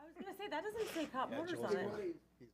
I was gonna say, that doesn't say Cop Yeah, Motors Joel's on it. right. He's-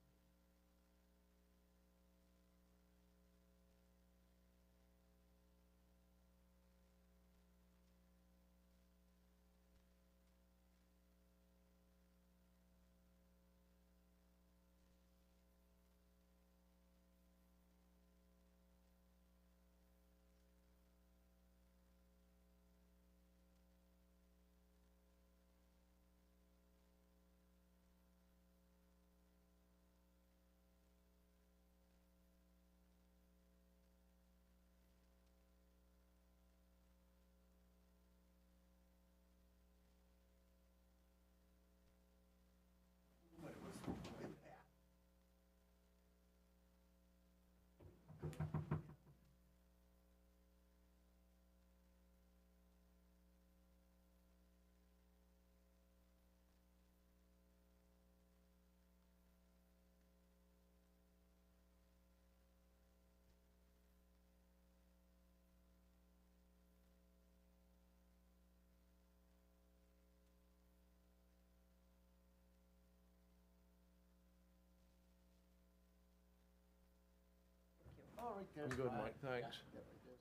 But it was really bad. Oh, right there. I'm good, Mike, thanks. Yeah, right there.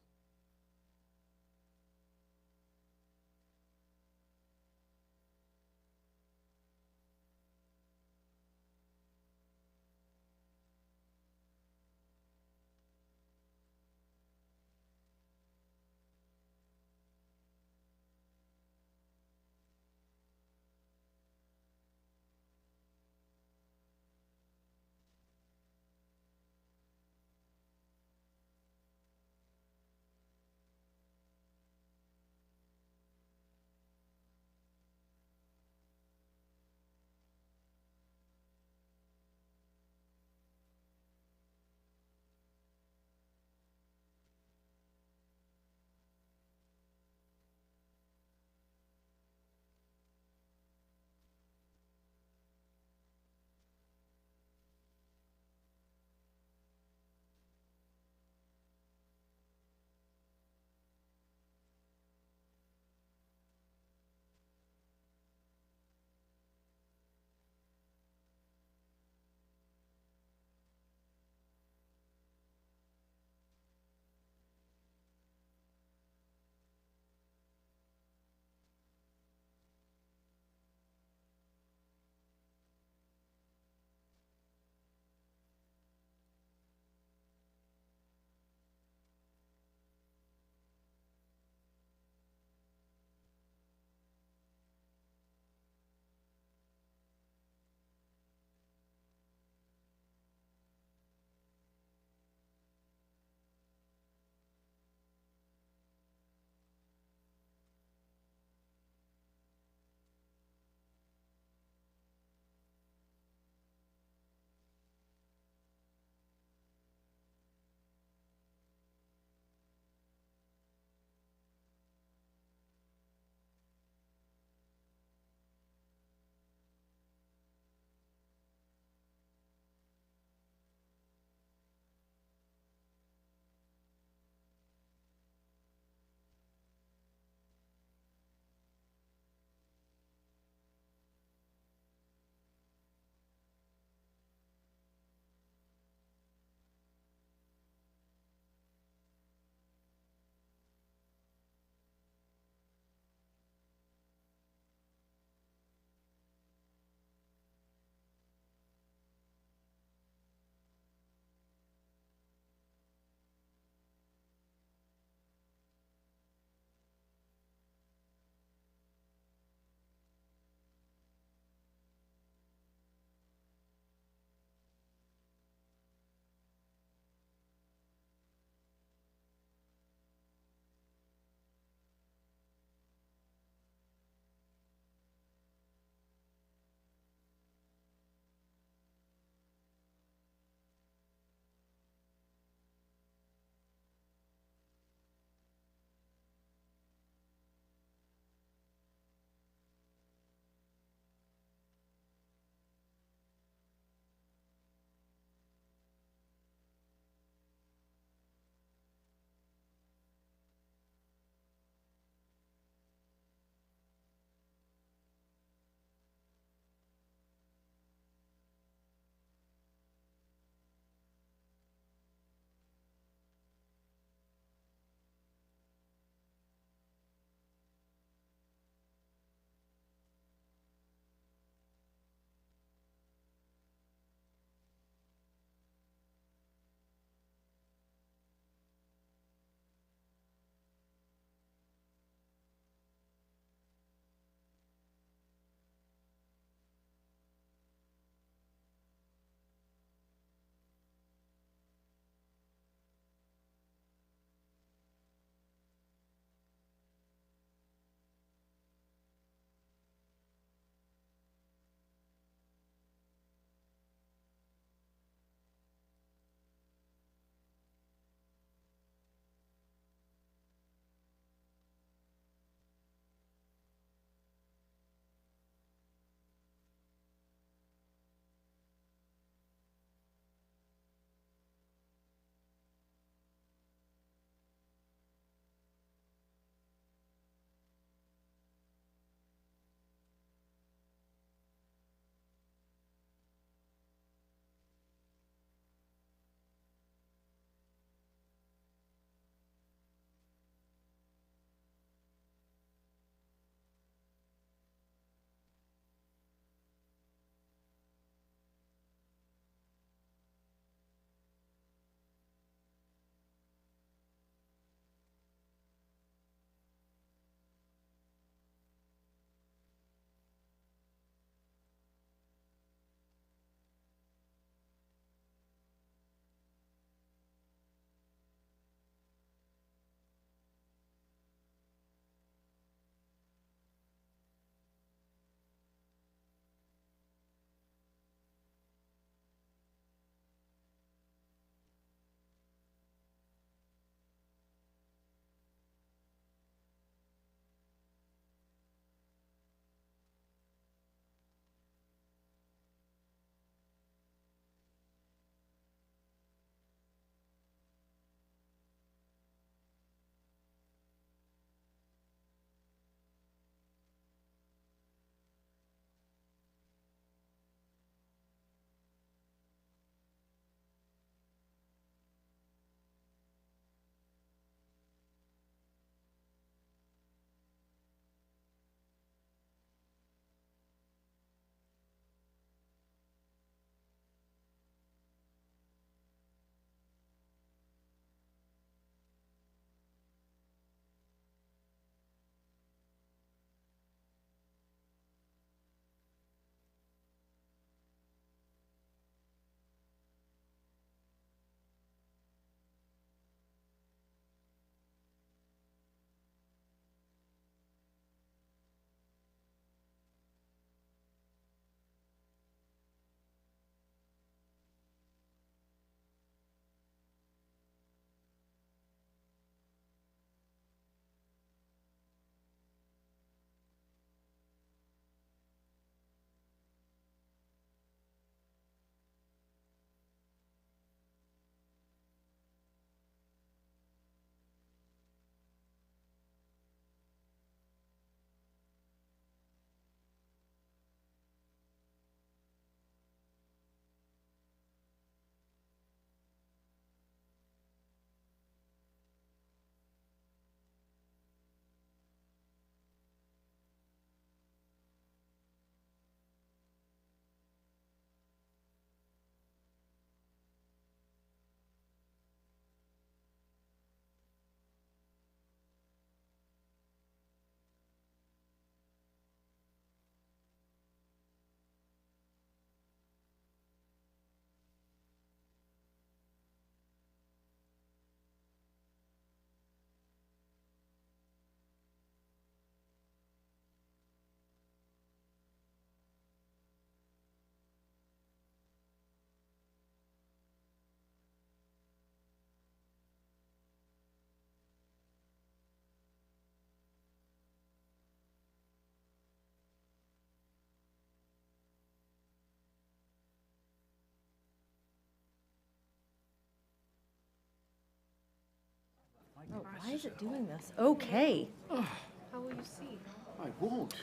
Oh, why is it doing this? Okay. How will you see? I won't.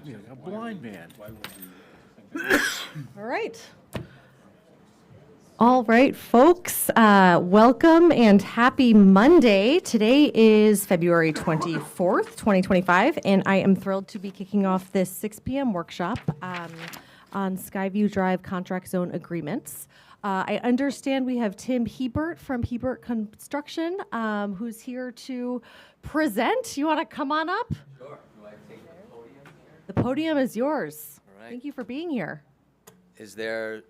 You're a blind man. All right. All right, folks, welcome and happy Monday. Today is February 24th, 2025, and I am thrilled to be kicking off this 6 p.m. workshop on Skyview Drive contract zone agreements. I understand we have Tim Hebert from Hebert Construction, who's here to present. You want to come on up? Sure. Do I take the podium here? The podium is yours. All right. Thank you for being here. Is this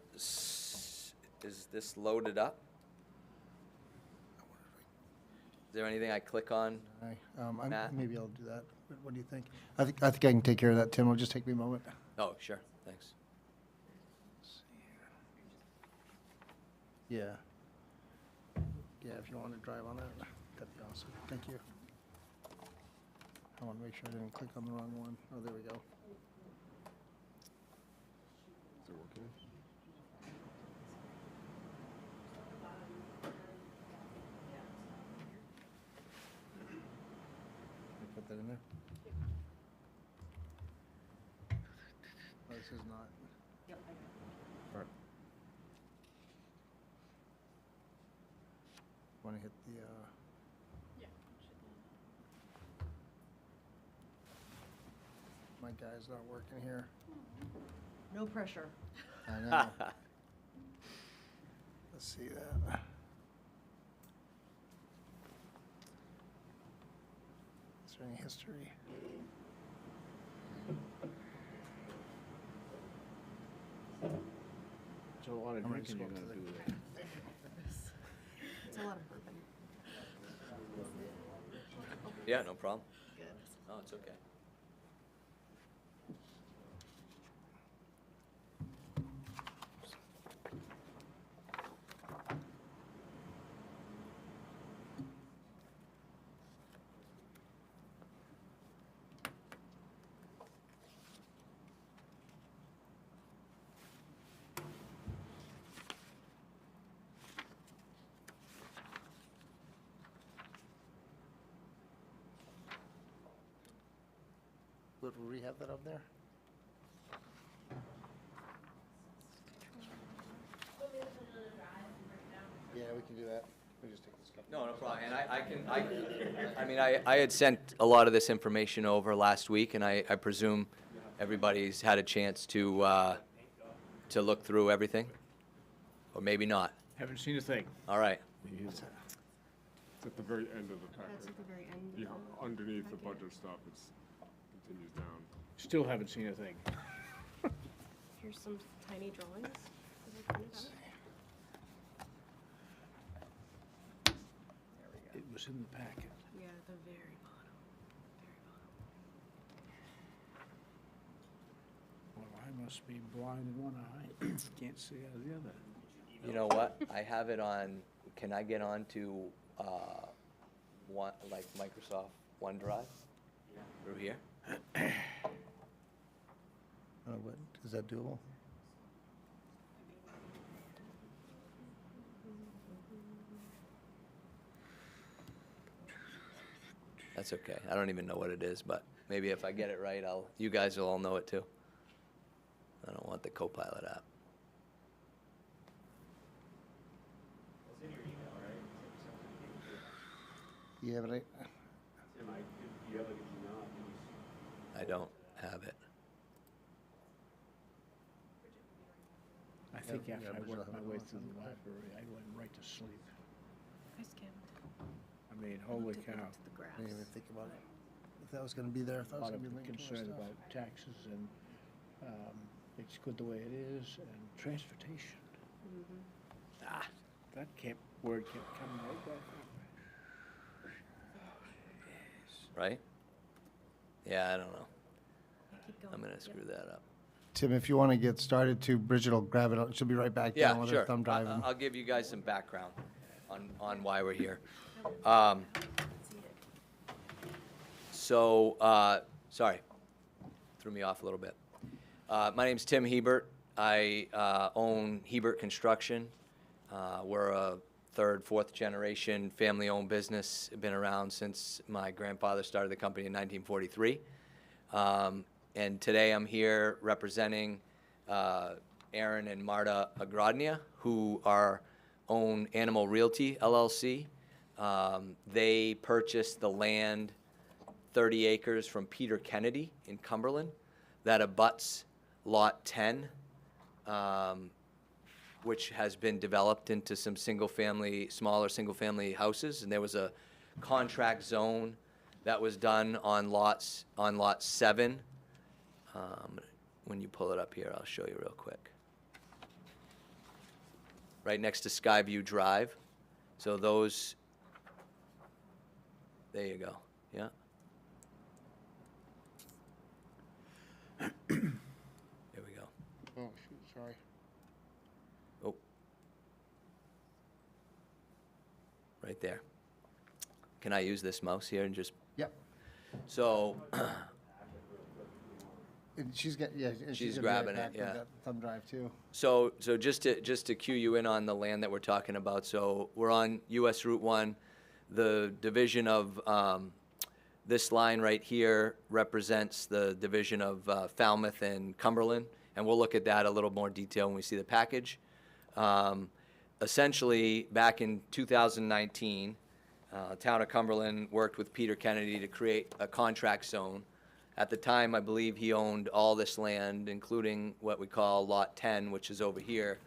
loaded up? Is there anything I click on? Matt? Maybe I'll do that. What do you think? I think I can take care of that, Tim. It'll just take me a moment. Oh, sure. Thanks. Yeah. Yeah, if you want to drive on that, that'd be awesome. Thank you. I want to make sure I didn't click on the wrong one. Oh, there we go. Is it working? Put that in there. Oh, this is not. Or- Want to hit the, my guy's not working here. No pressure. I know. Let's see that. Is there any history? It's a lot of I'm ready drinking to you're go gonna to do the- there. It's a lot of bourbon. Yeah, no problem. Good. No, it's okay. Would we have that up there? Yeah, we can do that. We just take this couple. No, no problem. And I mean, I had sent a lot of this information over last week, and I presume everybody's had a chance to look through everything? Or maybe not. Haven't seen a thing. All right. It's at the very end of the That's packet. at the very end. Yeah, underneath the budget stuff, it continues down. Still haven't seen a thing. Here's some tiny drawings. Is it printed out? It was in the packet. Yeah, at the very bottom. Very bottom. Well, I must be blind in one eye. Can't see out of the other. You know what? I have it on, can I get on to, like Microsoft OneDrive? Through here? What, is that doable? That's okay. I don't even know what it is, but maybe if I get it right, you guys will all know it too. I don't want the Copilot app. Yeah, but I don't have it. I think Yeah, after yeah, I but worked you'll my have it way on through the something. library, I went right to sleep. I skimmed. I mean, holy Looked at cow. the I didn't even graphs. think about it. If that was gonna be there, I A thought it was lot of gonna be linked to concern more about stuff. taxes and it's good the way it is, and transportation. Ah, That word kept coming right back up. right? Yeah, I don't know. Keep going. I'm gonna Yep. screw that up. Tim, if you want to get started too, Bridget will grab it. She'll be right back down Yeah, with sure. her thumb driving. I'll give you guys some background on why we're here. See it. So, sorry, threw me off a little bit. My name's Tim Hebert. I own Hebert Construction. We're a third, fourth generation family-owned business. Been around since my grandfather started the company in 1943. And today I'm here representing Aaron and Marta Agrodnia, who own Animal Realty LLC. They purchased the land, 30 acres from Peter Kennedy in Cumberland, that abuts Lot 10, which has been developed into some smaller single-family houses. And there was a contract zone that was done on Lot 7. When you pull it up here, I'll show you real quick. Right next to Skyview Drive. So those, there you go, yeah. There we go. Oh, shoot, sorry. Oh. Right there. Can I use this mouse here and just, Yep. so, And she's got, yeah. and She's gonna be right grabbing it, back with yeah. that thumb drive too. So just to cue you in on the land that we're talking about, so we're on US Route 1. The division of, this line right here represents the division of Falmouth and Cumberland, and we'll look at that a little more detail when we see the package. Essentially, back in 2019, Town of Cumberland worked with Peter Kennedy to create a contract zone. At the time, I believe he owned all this land, including what we call Lot 10, which is over here.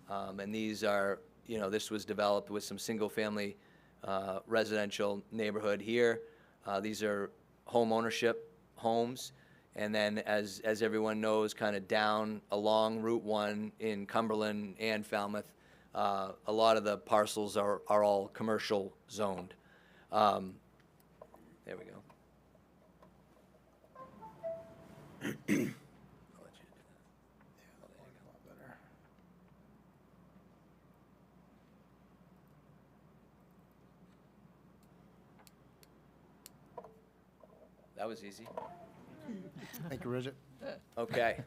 And these are, this was developed with some single-family residential neighborhood here. These are home ownership homes. And then, as everyone knows, kind of down along Route 1 in Cumberland and Falmouth, a lot of the parcels are all commercial zoned. There we go. I'll let you do that. Oh, there you go. Better. That was easy. Thank you, Bridget. Okay.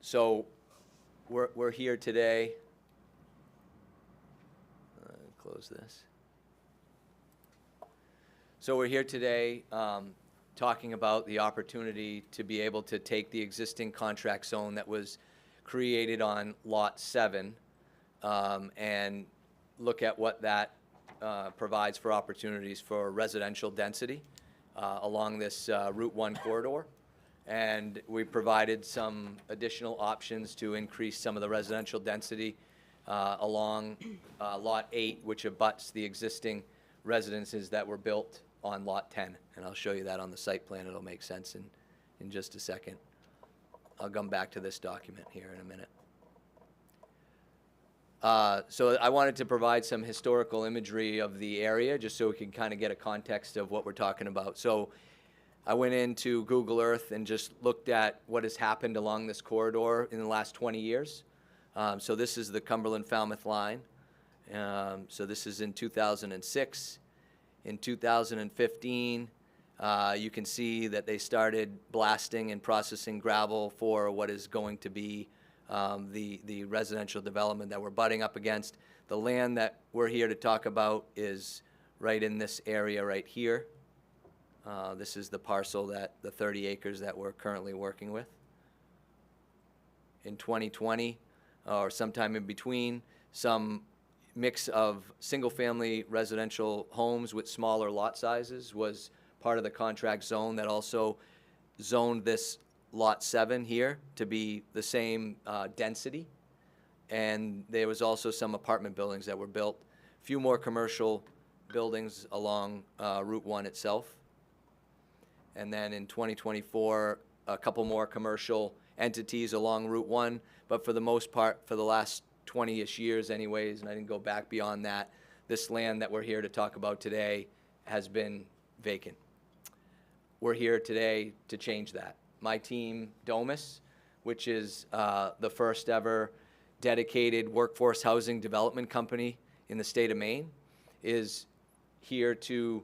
So we're here today. Close this. So we're here today talking about the opportunity to be able to take the existing contract zone that was created on Lot 7 and look at what that provides for opportunities for residential density along this Route 1 corridor. And we provided some additional options to increase some of the residential density along Lot 8, which abuts the existing residences that were built on Lot 10. And I'll show you that on the site plan. It'll make sense in just a second. I'll come back to this document here in a minute. So I wanted to provide some historical imagery of the area just so we can kind of get a context of what we're talking about. So I went into Google Earth and just looked at what has happened along this corridor in the last 20 years. So this is the Cumberland-Falmouth line. So this is in 2006. In 2015, you can see that they started blasting and processing gravel for what is going to be the residential development that we're butting up against. The land that we're here to talk about is right in this area right here. This is the parcel the 30 acres that we're currently working with. In 2020, or sometime in between, some mix of single-family residential homes with smaller lot sizes was part of the contract zone that also zoned this Lot 7 here to be the same density. And there was also some apartment buildings that were built, a few more commercial buildings along Route 1 itself. And then in 2024, a couple more commercial entities along Route 1, but for the most part, for the last 20-ish years anyways, and I didn't go back beyond that, this land that we're here to talk about today has been vacant. We're here today to change that. My team, Domus, which is the first ever dedicated workforce housing development company in the state of Maine, is here to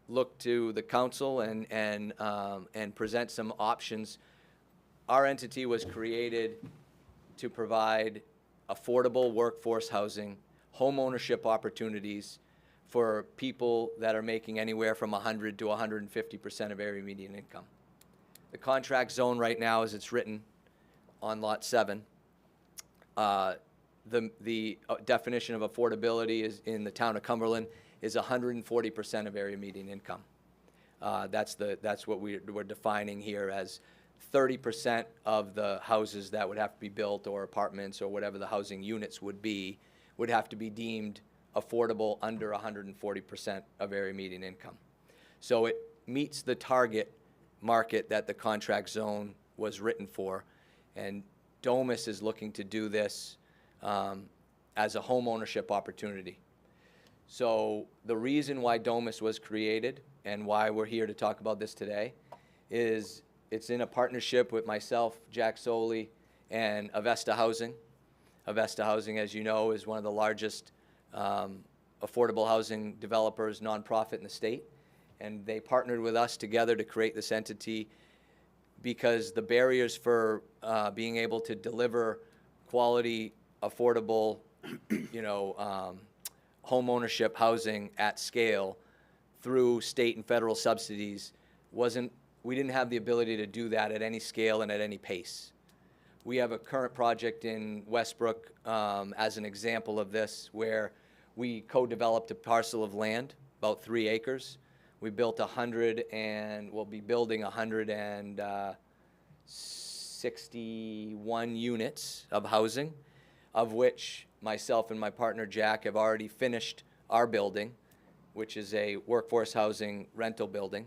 look to the council and present some options. Our entity was created to provide affordable workforce housing home ownership opportunities for people that are making anywhere from 100 to 150% of area median income. The contract zone right now, as it's written on Lot 7, the definition of affordability is in the town of Cumberland is 140% of area median income. That's what we're defining here as 30% of the houses that would have to be built, or apartments, or whatever the housing units would have to be deemed affordable under 140% of area median income. So it meets the target market that the contract zone was written for, and Domus is looking to do this as a home ownership opportunity. So the reason why Domus was created and why we're here to talk about this today is it's in a partnership with myself, Jack Soley, and Avesta Housing. Avesta Housing, as you know, is one of the largest affordable housing developers, nonprofit in the state. And they partnered with us together to create this entity because the barriers for being able to deliver quality, affordable, home ownership housing at scale through state and federal subsidies we didn't have the ability to do that at any scale and at any pace. We have a current project in Westbrook as an example of this, where we co-developed a parcel of land, about 3 acres. We built 100 and we'll be building 161 units of housing, of which myself and my partner Jack have already finished our building, which is a workforce housing rental building.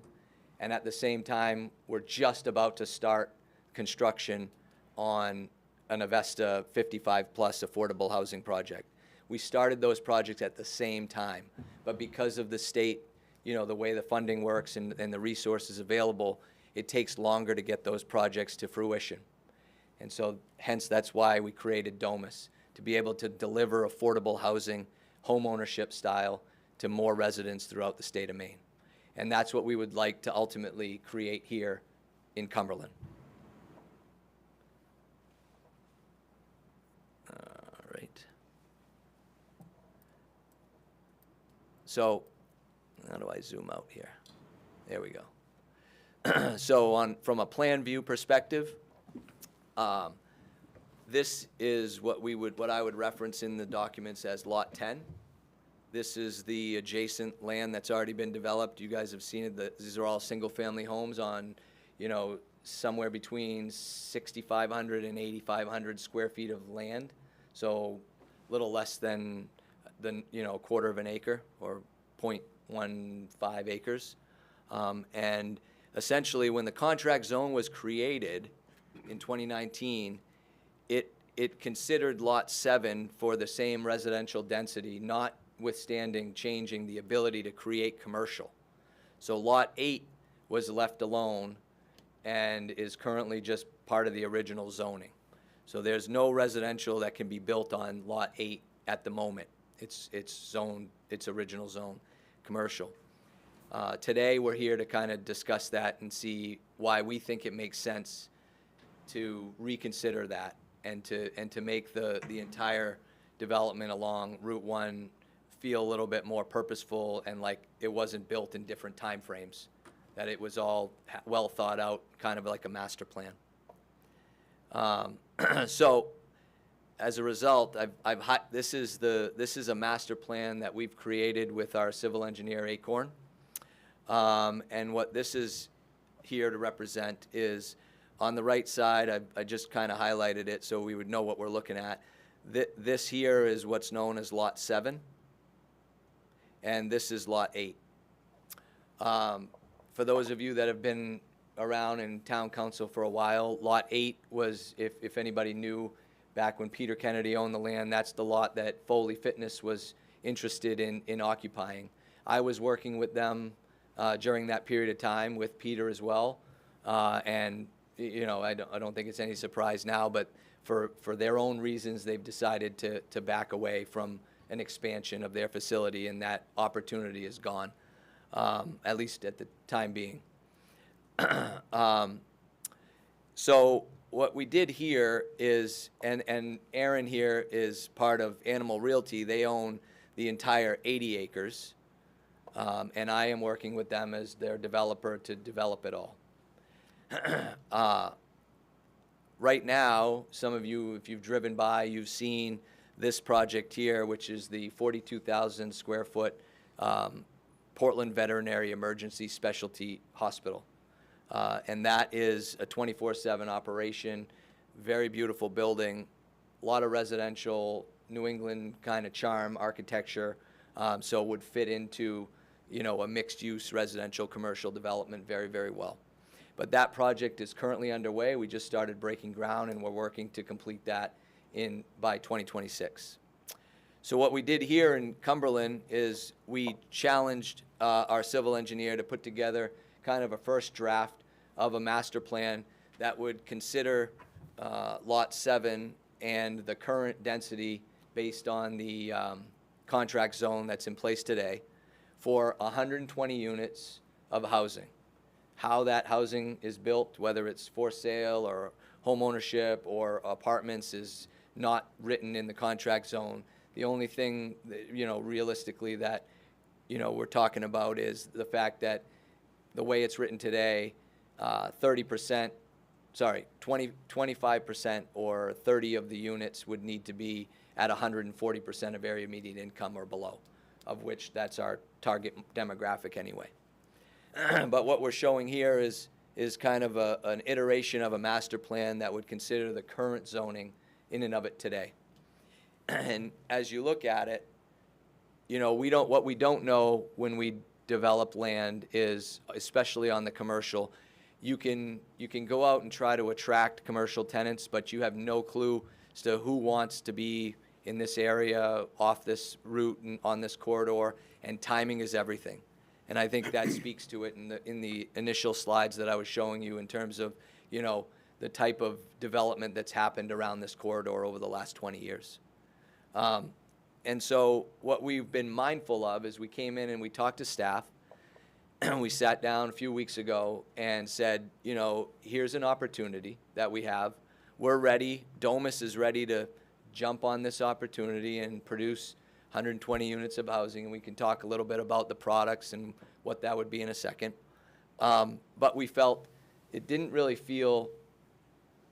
And at the same time, we're just about to start construction on an Avesta 55-plus affordable housing project. We started those projects at the same time, but because of the state, the way the funding works and the resources available, it takes longer to get those projects to fruition. And so, hence, that's why we created Domus, to be able to deliver affordable housing, home ownership style, to more residents throughout the state of Maine. And that's what we would like to ultimately create here in Cumberland. All right. So, how do I zoom out here? There we go. So from a plan view perspective, this is what I would reference in the documents as Lot 10. This is the adjacent land that's already been developed. You guys have seen it. These are all single-family homes on, somewhere between 6,500 and 8,500 square feet of land. So a little less than a quarter of an acre, or 0.15 acres. And essentially, when the contract zone was created in 2019, it considered Lot 7 for the same residential density, notwithstanding changing the ability to create commercial. So Lot 8 was left alone and is currently just part of the original zoning. So there's no residential that can be built on Lot 8 at the moment. It's zoned, its original zone, commercial. Today we're here to kind of discuss that and see why we think it makes sense to reconsider that and to make the entire development along Route 1 feel a little bit more purposeful and like it wasn't built in different time frames, that it was all well thought out, kind of like a master plan. So as a result, this is a master plan that we've created with our civil engineer Acorn. And what this is here to represent is, on the right side, I just kind of highlighted it so we would know what we're looking at. This here is what's known as Lot 7, and this is Lot 8. For those of you that have been around in town council for a while, Lot 8 was, if anybody knew, back when Peter Kennedy owned the land, that's the lot that Foley Fitness was interested in occupying. I was working with them during that period of time with Peter as well, and I don't think it's any surprise now, but for their own reasons, they've decided to back away from an expansion of their facility, and that opportunity is gone, at least at the time being. So what we did here is, and Aaron here is part of Animal Realty. They own the entire 80 acres, and I am working with them as their developer to develop it all. Right now, some of you, if you've driven by, you've seen this project here, which is the 42,000 square foot Portland Veterinary Emergency Specialty Hospital. And that is a 24/7 operation, very beautiful building, a lot of residential, New England kind of charm architecture, so it would fit into, you know, a mixed-use residential commercial development very, very well. But that project is currently underway. We just started breaking ground, and we're working to complete that by 2026. So what we did here in Cumberland is we challenged our civil engineer to put together kind of a first draft of a master plan that would consider Lot 7 and the current density based on the contract zone that's in place today for 120 units of housing. How that housing is built, whether it's for sale or home ownership or apartments, is not written in the contract zone. The only thing that, you know, realistically that, you know, we're talking about is the fact that the way it's written today, 25% or 30 of the units would need to be at 140% of area median income or below, of which that's our target demographic anyway. But what we're showing here is kind of an iteration of a master plan that would consider the current zoning in and of it today. And as you look at it, you know, what we don't know when we develop land is, especially on the commercial, you can go out and try to attract commercial tenants, but you have no clue as to who wants to be in this area, off this route, and on this corridor, and timing is everything. And I think that speaks to it in the initial slides that I was showing you in terms of, you know, the type of development that's happened around this corridor over the last 20 years. And so what we've been mindful of is we came in and we talked to staff, and we sat down a few weeks ago and said, you know, here's an opportunity that we have. We're ready. Domus is ready to jump on this opportunity and produce 120 units of housing, and we can talk a little bit about the products and what that would be in a second. But we felt it didn't really feel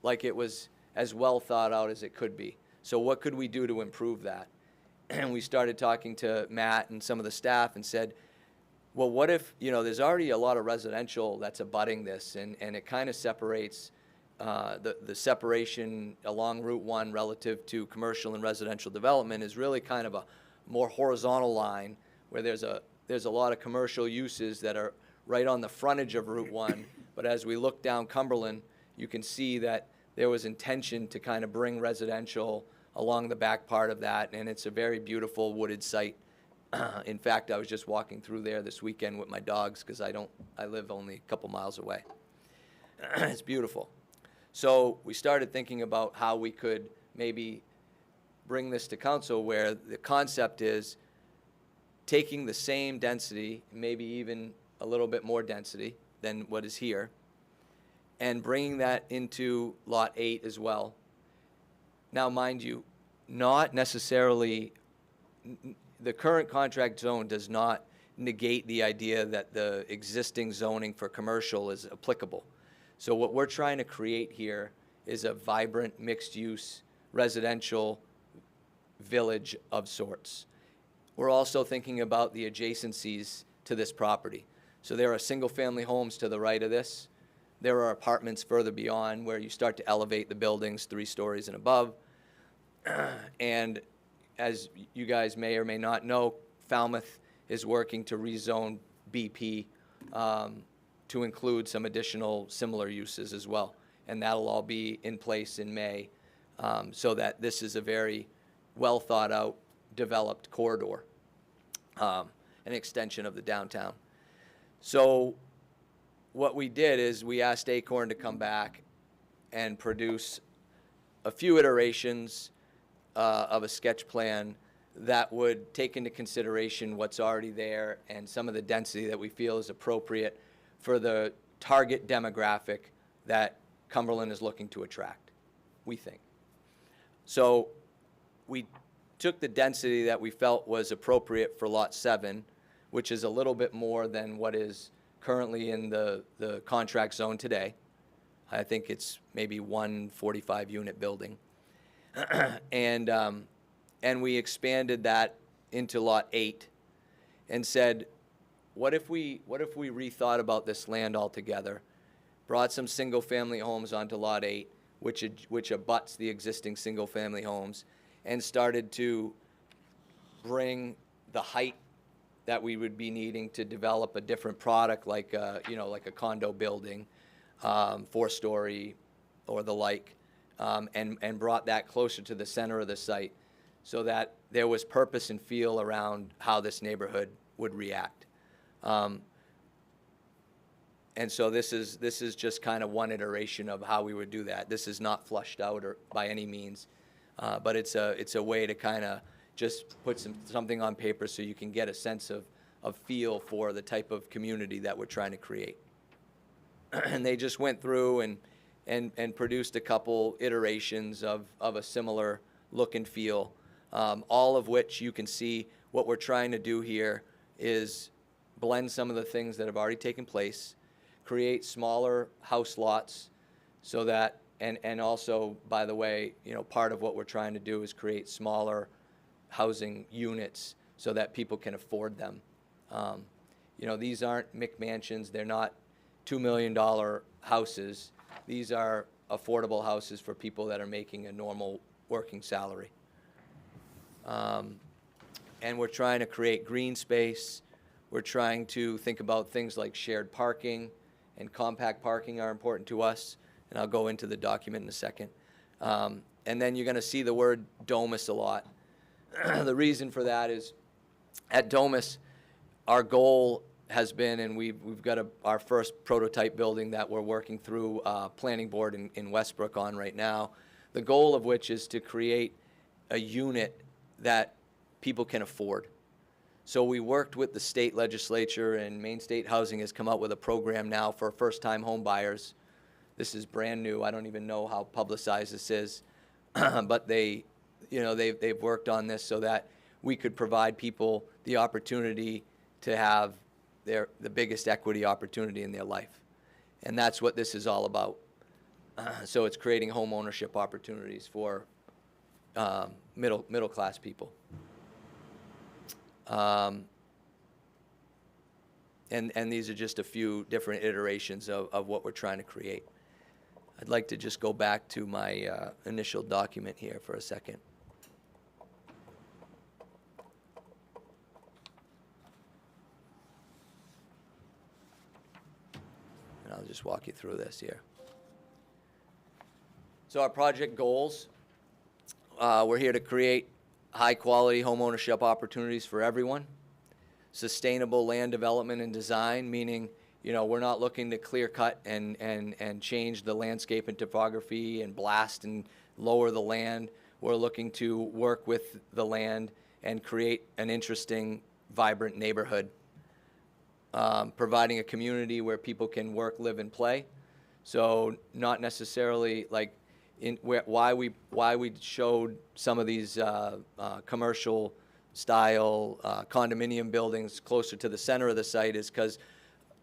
like it was as well thought out as it could be. So what could we do to improve that? And we started talking to Matt and some of the staff and said, well, what if, you know, there's already a lot of residential that's abutting this, and it kind of separates the separation along Route 1 relative to commercial and residential development is really kind of a more horizontal line where there's a lot of commercial uses that are right on the frontage of Route 1. But as we look down Cumberland, you can see that there was intention to kind of bring residential along the back part of that, and it's a very beautiful wooded site. In fact, I was just walking through there this weekend with my dogs because I live only a couple miles away. It's beautiful. So we started thinking about how we could maybe bring this to council, where the concept is taking the same density, maybe even a little bit more density than what is here, and bringing that into Lot 8 as well. Now, mind you, not necessarily, the current contract zone does not negate the idea that the existing zoning for commercial is applicable. So what we're trying to create here is a vibrant, mixed-use, residential village of sorts. We're also thinking about the adjacencies to this property. So there are single-family homes to the right of this. There are apartments further beyond where you start to elevate the buildings 3 stories and above. And as you guys may or may not know, Falmouth is working to rezone BP to include some additional similar uses as well. And that'll all be in place in May, so that this is a very well thought out, developed corridor, an extension of the downtown. So what we did is we asked Acorn to come back and produce a few iterations of a sketch plan that would take into consideration what's already there and some of the density that we feel is appropriate for the target demographic that Cumberland is looking to attract, we think. So we took the density that we felt was appropriate for Lot 7, which is a little bit more than what is currently in the contract zone today. I think it's maybe 145 unit building. And we expanded that into Lot 8 and said, what if we rethought about this land altogether, brought some single-family homes onto Lot 8, which abuts the existing single-family homes, and started to bring the height that we would be needing to develop a different product, like like a condo building, 4-story or the like, and brought that closer to the center of the site, so that there was purpose and feel around how this neighborhood would react. And so this is just kind of one iteration of how we would do that. This is not flushed out or by any means, but it's a way to kind of just put something on paper so you can get a sense of feel for the type of community that we're trying to create. And they just went through and produced a couple iterations of a similar look and feel, all of which you can see what we're trying to do here is blend some of the things that have already taken place, create smaller house lots so that, and also, by the way, part of what we're trying to do is create smaller housing units so that people can afford them. These aren't McMansions. They're not $2 million houses. These are affordable houses for people that are making a normal working salary. And we're trying to create green space. We're trying to think about things like shared parking, and compact parking are important to us. And I'll go into the document in a second. And then you're going to see the word Domus a lot. The reason for that is at Domus, our goal has been, and we've got our first prototype building that we're working through planning board in Westbrook on right now, the goal of which is to create a unit that people can afford. So we worked with the state legislature, and Maine State Housing has come up with a program now for first-time home buyers. This is brand new. I don't even know how publicized this is, but they've worked on this so that we could provide people the opportunity to have the biggest equity opportunity in their life. And that's what this is all about. So it's creating home ownership opportunities for middle class people. And these are just a few different iterations of what we're trying to create. I'd like to just go back to my initial document here for a second. And I'll just walk you through this here. So our project goals, we're here to create high-quality homeownership opportunities for everyone. Sustainable land development and design, meaning, we're not looking to clear cut and change the landscape and topography and blast and lower the land. We're looking to work with the land and create an interesting, vibrant neighborhood. Providing a community where people can work, live, and play. So not necessarily like why we showed some of these commercial style condominium buildings closer to the center of the site is because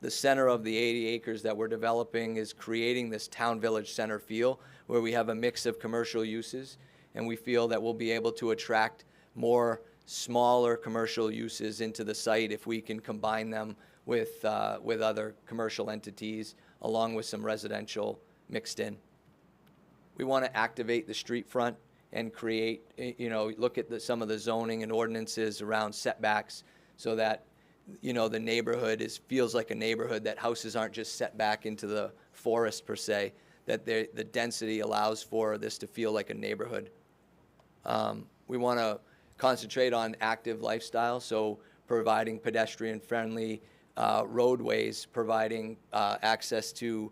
the center of the 80 acres that we're developing is creating this town village center feel where we have a mix of commercial uses, and we feel that we'll be able to attract more smaller commercial uses into the site if we can combine them with other commercial entities along with some residential mixed in. We want to activate the street front and create, look at some of the zoning and ordinances around setbacks so that, the neighborhood feels like a neighborhood, that houses aren't just set back into the forest per se, that the density allows for this to feel like a neighborhood. We want to concentrate on active lifestyle, so providing pedestrian-friendly roadways, providing access to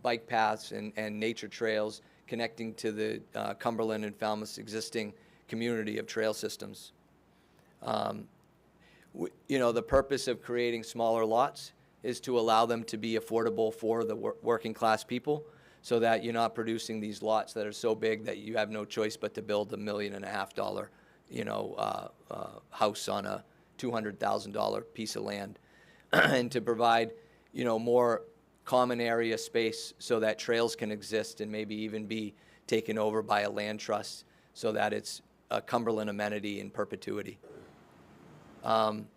bike paths and nature trails connecting to the Cumberland and Falmouth's existing community of trail systems. The purpose of creating smaller lots is to allow them to be affordable for the working class people. so that you're not producing these lots that are so big that you have no choice but to build $1.5 million, house on a $200,000 piece of land, and to provide, more common area space so that trails can exist and maybe even be taken over by a land trust so that it's a Cumberland amenity in perpetuity. And,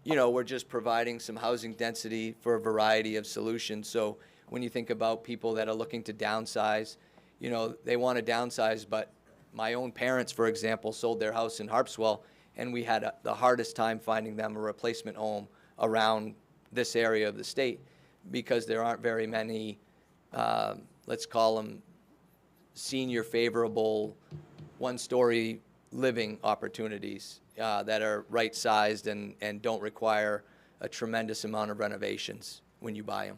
we're just providing some housing density for a variety of solutions. So when you think about people that are looking to downsize, they want to downsize, but my own parents, for example, sold their house in Harpswell, and we had the hardest time finding them a replacement home around this area of the state because there aren't very many, let's call them senior favorable one-story living opportunities that are right-sized and don't require a tremendous amount of renovations when you buy them.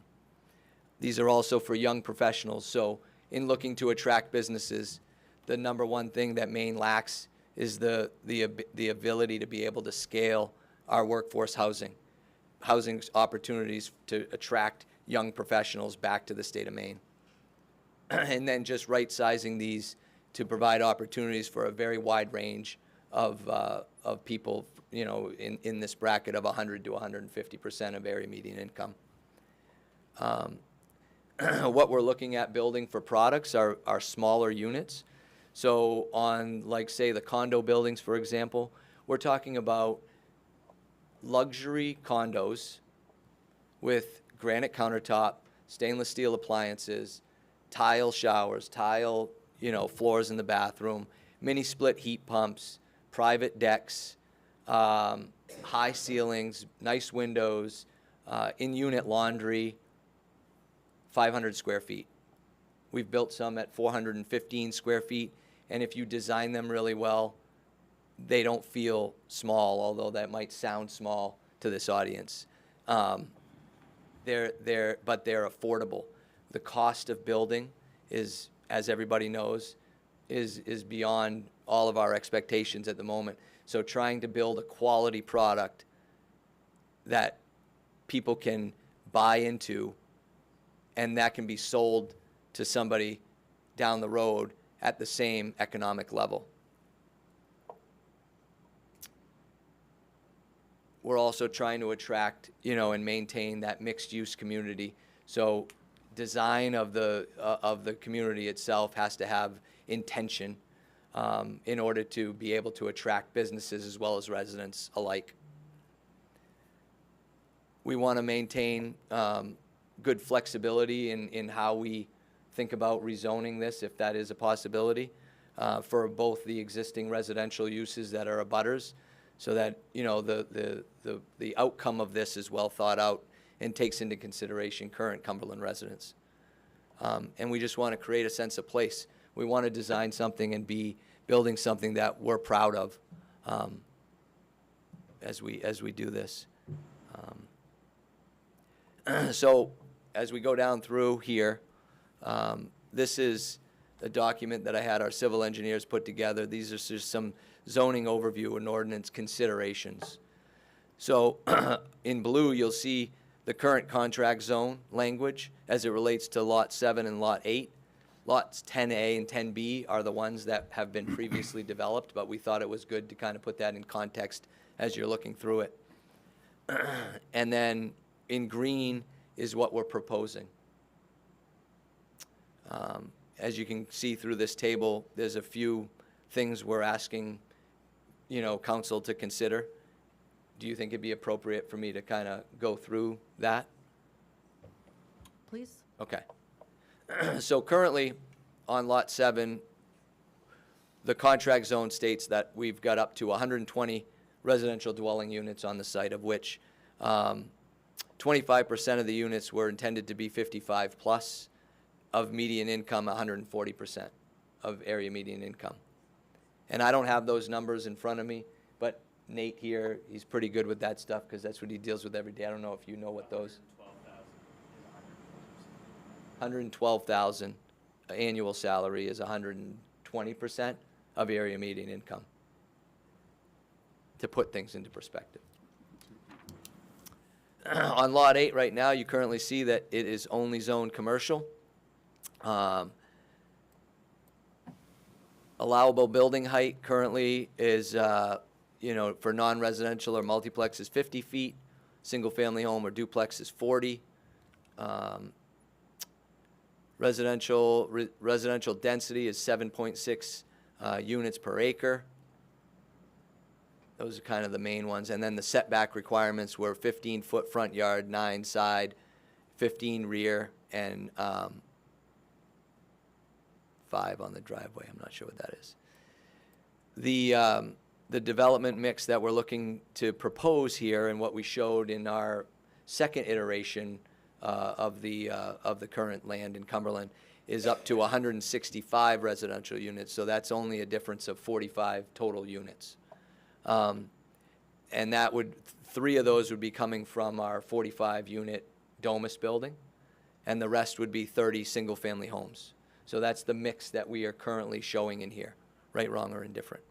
These are also for young professionals. So in looking to attract businesses, the number one thing that Maine lacks is the ability to be able to scale our workforce housing opportunities to attract young professionals back to the state of Maine. And then just right-sizing these to provide opportunities for a very wide range of people, in this bracket of 100 to 150% of area median income. What we're looking at building for products are smaller units. So on, like, say, the condo buildings, for example, we're talking about luxury condos with granite countertop, stainless steel appliances, tile showers, tile, floors in the bathroom, mini split heat pumps, private decks, high ceilings, nice windows, in-unit laundry, 500 square feet. We've built some at 415 square feet, and if you design them really well, they don't feel small, although that might sound small to this audience. But they're affordable. The cost of building is, as everybody knows, is beyond all of our expectations at the moment. So trying to build a quality product that people can buy into and that can be sold to somebody down the road at the same economic level. We're also trying to attract, and maintain that mixed-use community. So design of the community itself has to have intention in order to be able to attract businesses as well as residents alike. We want to maintain good flexibility in how we think about rezoning this, if that is a possibility, for both the existing residential uses that are abutters, so that the outcome of this is well thought out and takes into consideration current Cumberland residents. And we just want to create a sense of place. We want to design something and be building something that we're proud of as we do this. So as we go down through here, this is a document that I had our civil engineers put together. These are just some zoning overview and ordinance considerations. So in blue, you'll see the current contract zone language as it relates to Lot 7 and Lot 8. Lots 10A and 10B are the ones that have been previously developed, but we thought it was good to kind of put that in context as you're looking through it. And then in green is what we're proposing. As you can see through this table, there's a few things we're asking, council to consider. Do you think it'd be appropriate for me to kind of go through that? Please. Okay. So currently, on Lot 7, the contract zone states that we've got up to 120 residential dwelling units on the site, of which 25% of the units were intended to be 55 plus, of median income 140% of area median income. And I don't have those numbers in front of me, but Nate here, he's pretty good with that stuff because that's what he deals with every day. I don't know if you know what those. 112,000 annual salary is 120% of area median income, to put things into perspective. On Lot 8 right now, you currently see that it is only zoned commercial. Um, Allowable building height currently is, for non-residential or multiplex is 50 feet. Single-family home or duplex is 40. Residential density is 7.6 units per acre. Those are kind of the main ones. And then the setback requirements were 15-foot front yard, 9 side, 15 rear, and 5 on the driveway. I'm not sure what that is. The development mix that we're looking to propose here and what we showed in our second iteration of the current land in Cumberland is up to 165 residential units. So that's only a difference of 45 total units. And that would, 3 of those would be coming from our 45-unit Domus building, and the rest would be 30 single-family homes. So that's the mix that we are currently showing in here, right, wrong, or indifferent.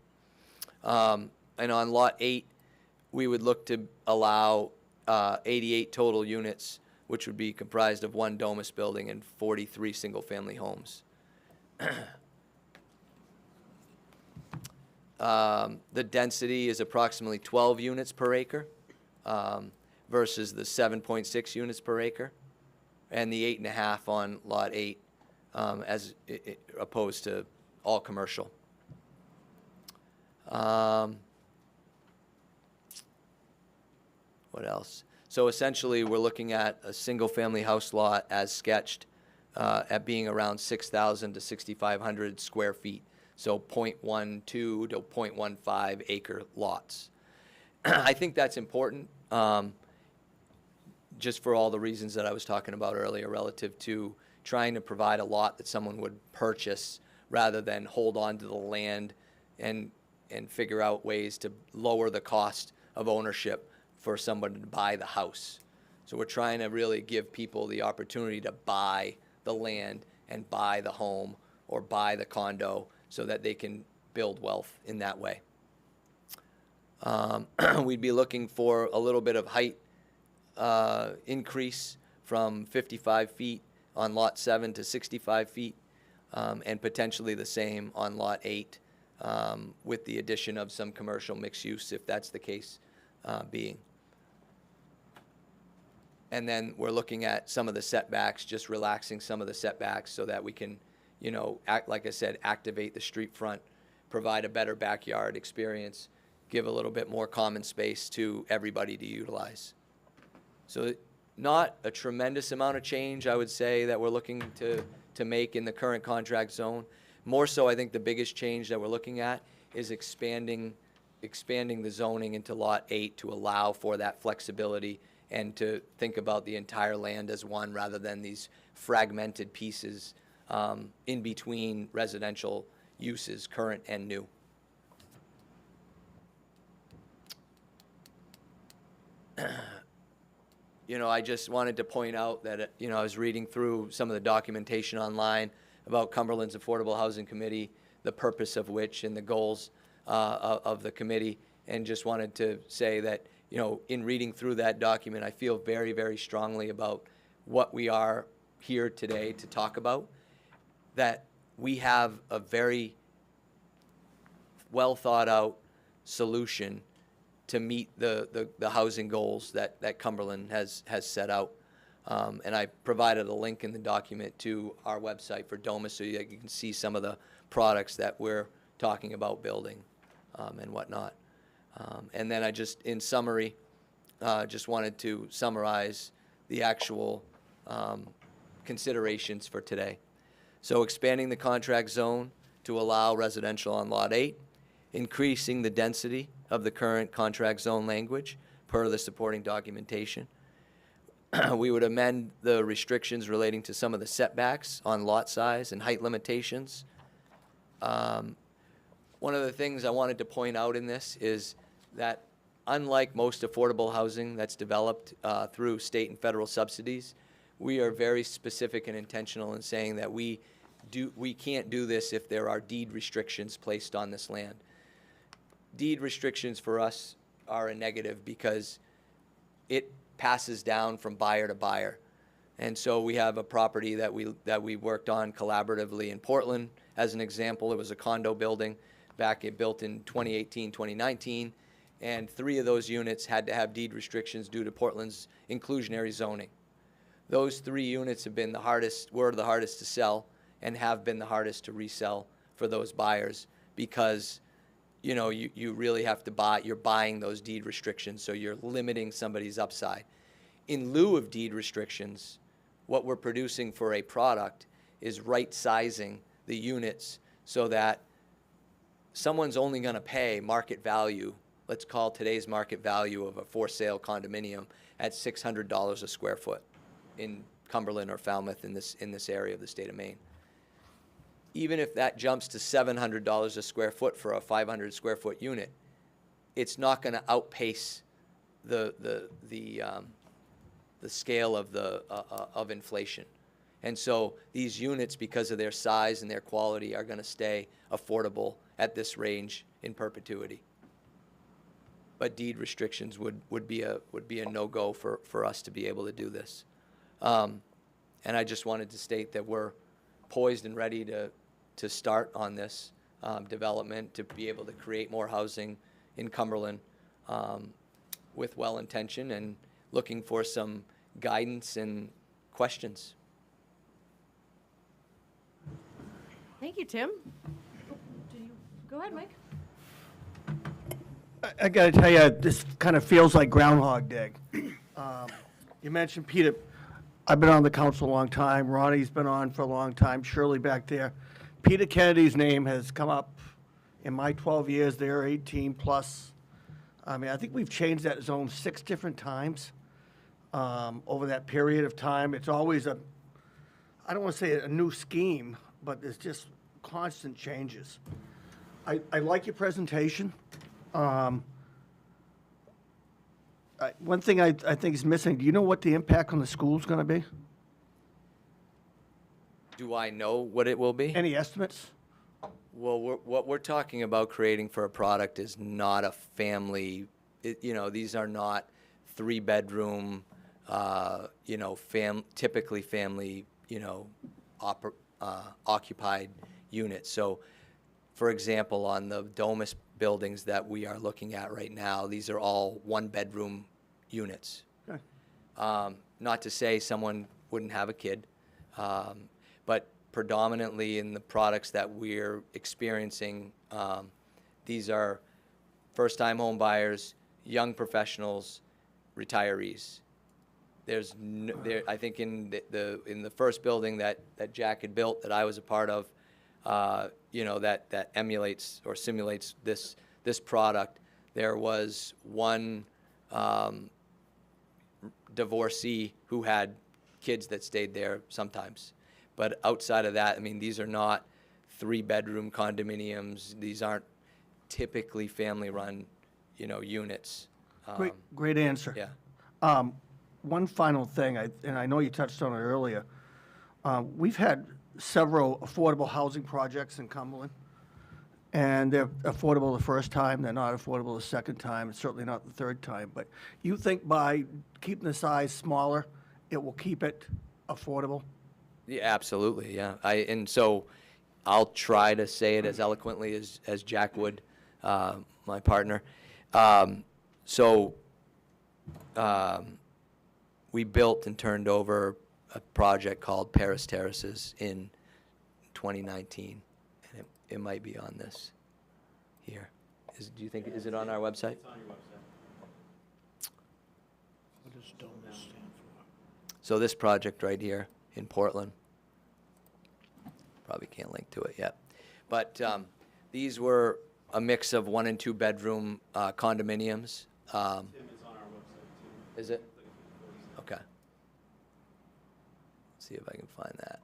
And on Lot 8, we would look to allow 88 total units, which would be comprised of 1 Domus building and 43 single-family homes. The density is approximately 12 units per acre versus the 7.6 units per acre, and the 8.5 on Lot 8 as opposed to all commercial. What else? So essentially, we're looking at a single-family house lot as sketched at being around 6,000 to 6,500 square feet. So 0.12 to 0.15 acre lots. I think that's important, just for all the reasons that I was talking about earlier relative to trying to provide a lot that someone would purchase rather than hold on to the land and figure out ways to lower the cost of ownership for someone to buy the house. So we're trying to really give people the opportunity to buy the land and buy the home or buy the condo so that they can build wealth in that way. We'd be looking for a little bit of height increase from 55 feet on Lot 7 to 65 feet, and potentially the same on Lot 8 with the addition of some commercial mixed use, if that's the case being. And then we're looking at some of the setbacks, just relaxing some of the setbacks so that we can, like I said, activate the street front, provide a better backyard experience, give a little bit more common space to everybody to utilize. So not a tremendous amount of change, I would say, that we're looking to make in the current contract zone. More so, I think the biggest change that we're looking at is expanding the zoning into Lot 8 to allow for that flexibility and to think about the entire land as one rather than these fragmented pieces in between residential uses, current and new. I just wanted to point out that, I was reading through some of the documentation online about Cumberland's Affordable Housing Committee, the purpose of which and the goals of the committee, and just wanted to say that, in reading through that document, I feel very, very strongly about what we are here today to talk about, that we have a very well thought out solution to meet the housing goals that Cumberland has set out. And I provided a link in the document to our website for Domus so that you can see some of the products that we're talking about building and whatnot. And then I just, in summary, just wanted to summarize the actual considerations for today. So expanding the contract zone to allow residential on Lot 8, increasing the density of the current contract zone language per the supporting documentation. We would amend the restrictions relating to some of the setbacks on lot size and height limitations. One of the things I wanted to point out in this is that unlike most affordable housing that's developed through state and federal subsidies, we are very specific and intentional in saying that we can't do this if there are deed restrictions placed on this land. Deed restrictions for us are a negative because it passes down from buyer to buyer. And so we have a property that we worked on collaboratively in Portland. As an example, it was a condo building built in 2018, 2019, and 3 of those units had to have deed restrictions due to Portland's inclusionary zoning. Those 3 units were the hardest to sell and have been the hardest to resell for those buyers because, you know, you really have to you're buying those deed restrictions, so you're limiting somebody's upside. In lieu of deed restrictions, what we're producing for a product is right-sizing the units so that someone's only going to pay market value, let's call today's market value of a for-sale condominium at $600 a square foot in Cumberland or Falmouth in this area of the state of Maine. Even if that jumps to $700 a square foot for a 500 square foot unit, it's not going to outpace the scale of inflation. And so these units, because of their size and their quality, are going to stay affordable at this range in perpetuity. But deed restrictions would be a no-go for us to be able to do this. And I just wanted to state that we're poised and ready to start on this development, to be able to create more housing in Cumberland with well-intention and looking for some guidance and questions. Thank you, Tim. Go ahead, Mike. I got to tell you, this kind of feels like Groundhog Day. You mentioned Peter. I've been on the council a long time. Ronnie's been on for a long time. Shirley back there. Peter Kennedy's name has come up in my 12 years there, 18 plus. I mean, I think we've changed that zone 6 different times over that period of time. It's always I don't want to say a new scheme, but there's just constant changes. I like your presentation. One thing I think is missing, do you know what the impact on the school's going to be? Do I know what it will be? Any estimates? Well, what we're talking about creating for a product is not a family, these are not 3-bedroom, typically family, occupied units. So, for example, on the Domus buildings that we are looking at right now, these are all 1-bedroom units. Okay. Not to say someone wouldn't have a kid, but predominantly in the products that we're experiencing, these are first-time home buyers, young professionals, retirees. I think in the first building that Jack had built that I was a part of, that emulates or simulates this product, there was one divorcee who had kids that stayed there sometimes. But outside of that, I mean, these are not 3-bedroom condominiums. These aren't typically family-run, units. Great answer. Yeah. One final thing, and I know you touched on it earlier. We've had several affordable housing projects in Cumberland, and they're affordable the first time. They're not affordable the second time, and certainly not the third time. But you think by keeping the size smaller, it will keep it affordable? Yeah, absolutely. Yeah. And so I'll try to say it as eloquently as Jack would, my partner. We built and turned over a project called Paris Terraces in 2019, and it might be on this here. Do you think, is it on our website? It's on your website. What does DOMUS stand for? So this project right here in Portland, probably can't link to it yet, but these were a mix of 1- and 2-bedroom condominiums. Tim, it's on our website too. Is it? Okay. See if I can find that.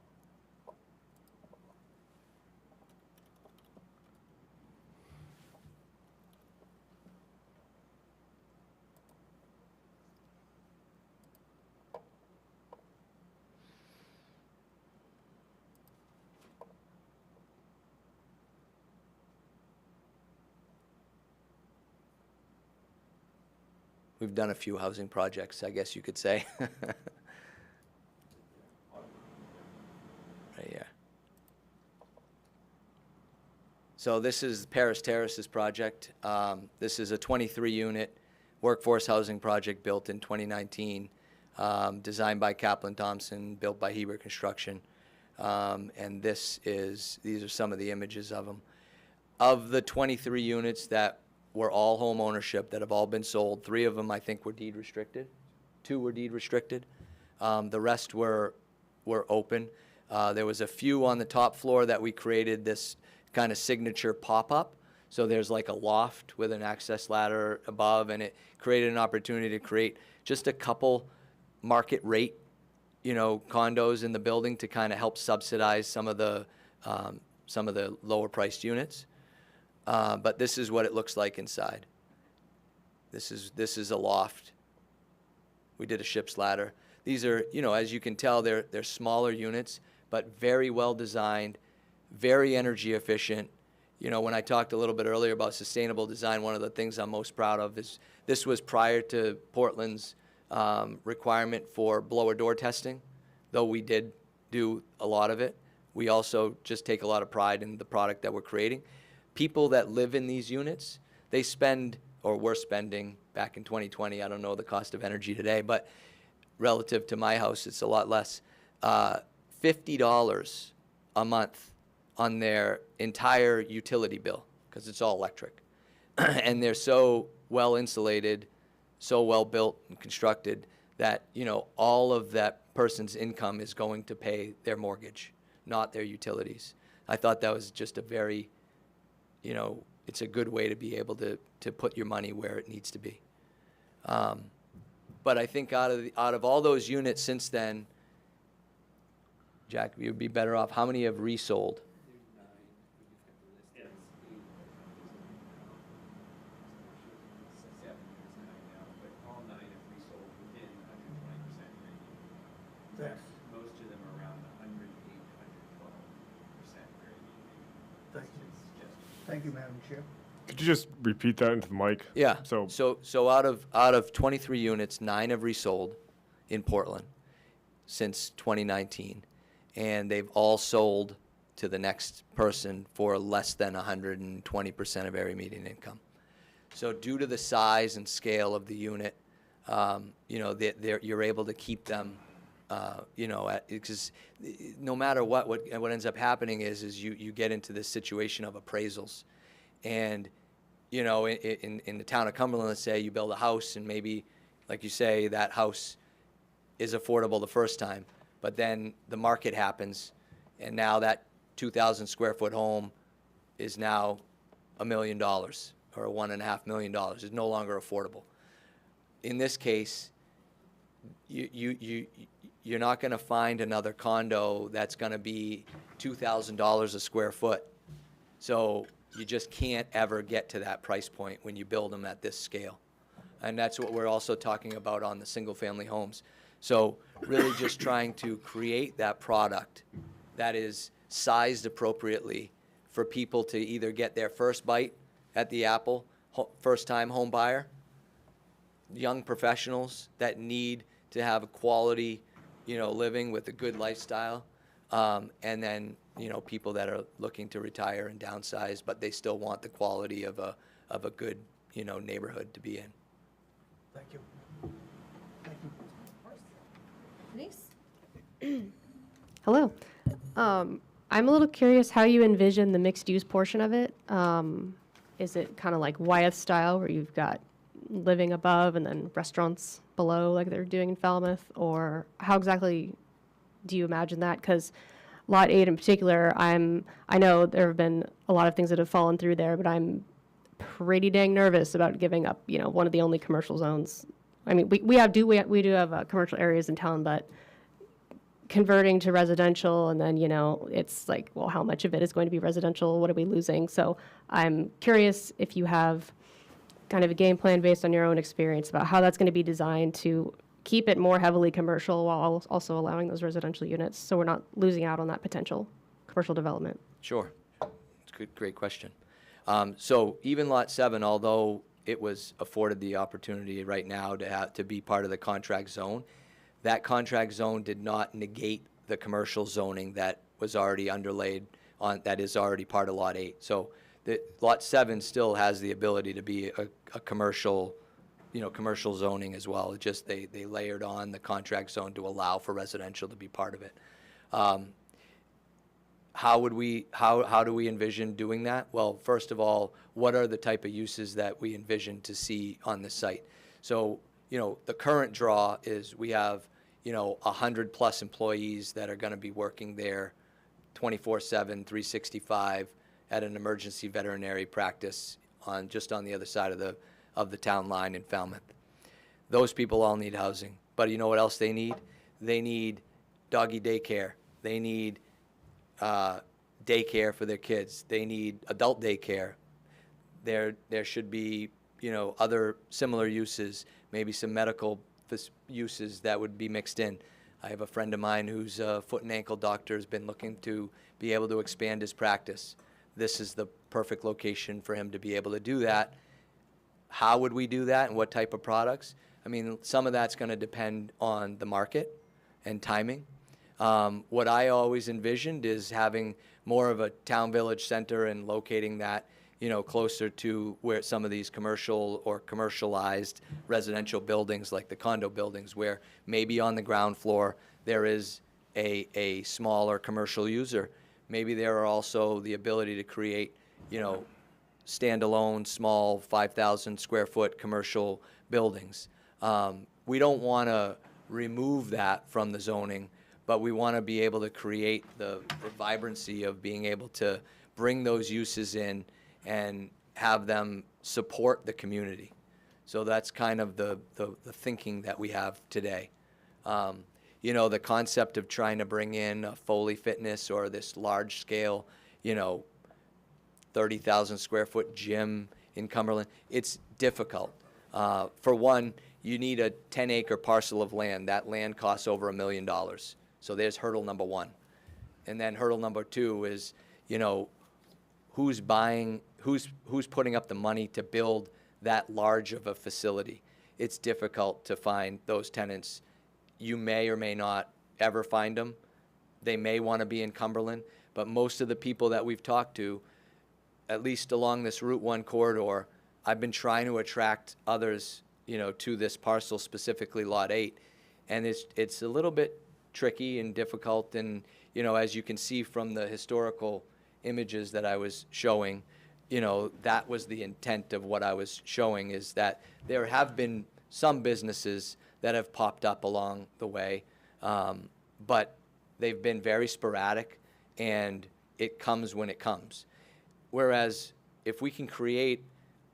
We've done a few housing projects, I guess you could say. So this is Paris Terraces project. This is a 23-unit workforce housing project built in 2019, designed by Kaplan Thompson, built by Heber Construction. And these are some of the images of them. Of the 23 units that were all home ownership, that have all been sold, 3 of them I think were deed restricted. 2 were deed restricted. The rest were open. There was a few on the top floor that we created this kind of signature pop-up. So there's like a loft with an access ladder above, and it created an opportunity to create just a couple market rate, condos in the building to kind of help subsidize some of the lower priced units. But this is what it looks like inside. This is a loft. We did a ship's ladder. These are, as you can tell, they're smaller units, but very well designed, very energy efficient. When I talked a little bit earlier about sustainable design, one of the things I'm most proud of is this was prior to Portland's requirement for blower door testing, though we did do a lot of it. We also just take a lot of pride in the product that we're creating. People that live in these units, they spend, or were spending back in 2020, I don't know the cost of energy today, but relative to my house, it's a lot less, $50 a month on their entire utility bill, because it's all electric. And they're so well insulated, so well built and constructed that, all of that person's income is going to pay their mortgage, not their utilities. I thought that was just a very, it's a good way to be able to put your money where it needs to be. But I think out of all those units since then, Jack, you would be better off. How many have resold? Most of them are around the 108, 112% grade. Thank you. Thank you, Madam Chair. Could you just repeat that into the mic? Yeah. So So out of 23 units, 9 have resold in Portland since 2019, and they've all sold to the next person for less than 120% of area median income. So due to the size and scale of the unit, you're able to keep them. Because no matter what ends up happening is you get into this situation of appraisals, and in the town of Cumberland, let's say you build a house and maybe, like you say, that house is affordable the first time, but then the market happens, and now that 2,000 square foot home is now $1 million or $1.5 million. It's no longer affordable. In this case, you're not going to find another condo that's going to be $2,000 a square foot. So you just can't ever get to that price point when you build them at this scale. And that's what we're also talking about on the single-family homes. So really just trying to create that product that is sized appropriately for people to either get their first bite at the apple, first-time home buyer, young professionals that need to have a quality, living with a good lifestyle, and then, people that are looking to retire and downsize, but they still want the quality of a good, neighborhood to be in. Thank you. Thank you. Denise? Hello. I'm a little curious how you envision the mixed-use portion of it. Is it kind of like Wyeth style, where you've got living above and then restaurants below, like they're doing in Falmouth? Or how exactly do you imagine that? Because Lot 8 in particular, I know there have been a lot of things that have fallen through there, but I'm pretty dang nervous about giving up, one of the only commercial zones. I mean, we do have commercial areas in town, but converting to residential, and then, it's like, well, how much of it is going to be residential? What are we losing? So I'm curious if you have kind of a game plan based on your own experience about how that's going to be designed to keep it more heavily commercial while also allowing those residential units, so we're not losing out on that potential commercial development. Sure. It's a great question. So even Lot 7, although it was afforded the opportunity right now to be part of the contract zone, that contract zone did not negate the commercial zoning that was already underlaid that is already part of Lot 8. So that Lot 7 still has the ability to be a commercial, commercial zoning as well. It just, they layered on the contract zone to allow for residential to be part of it. How do we envision doing that? Well, first of all, what are the type of uses that we envision to see on the site? So, the current draw is we have, 100+ employees that are going to be working there 24/7, 365 at an emergency veterinary practice just on the other side of the town line in Falmouth. Those people all need housing. But you know what else they need? They need doggy daycare. They need daycare for their kids. They need adult daycare. There should be, other similar uses, maybe some medical uses that would be mixed in. I have a friend of mine who's a foot and ankle doctor, has been looking to be able to expand his practice. This is the perfect location for him to be able to do that. How would we do that and what type of products? I mean, some of that's going to depend on the market and timing. What I always envisioned is having more of a town village center and locating that, closer to where some of these commercial or commercialized residential buildings like the condo buildings, where maybe on the ground floor there is a smaller commercial user. Maybe there are also the ability to create, standalone, small, 5,000 square foot commercial buildings. We don't want to remove that from the zoning, but we want to be able to create the vibrancy of being able to bring those uses in and have them support the community. So that's kind of the thinking that we have today. The concept of trying to bring in a Foley Fitness or this large scale, 30,000 square foot gym in Cumberland, it's difficult. For one, you need a 10-acre parcel of land. That land costs over $1 million. So there's hurdle number one. And then hurdle number two is, who's putting up the money to build that large of a facility? It's difficult to find those tenants. You may or may not ever find them. They may want to be in Cumberland, but most of the people that we've talked to, at least along this Route 1 corridor, I've been trying to attract others, to this parcel, specifically Lot 8. And it's a little bit tricky and difficult. And, as you can see from the historical images that I was showing, that was the intent of what I was showing, is that there have been some businesses that have popped up along the way, but they've been very sporadic, and it comes when it comes. Whereas if we can create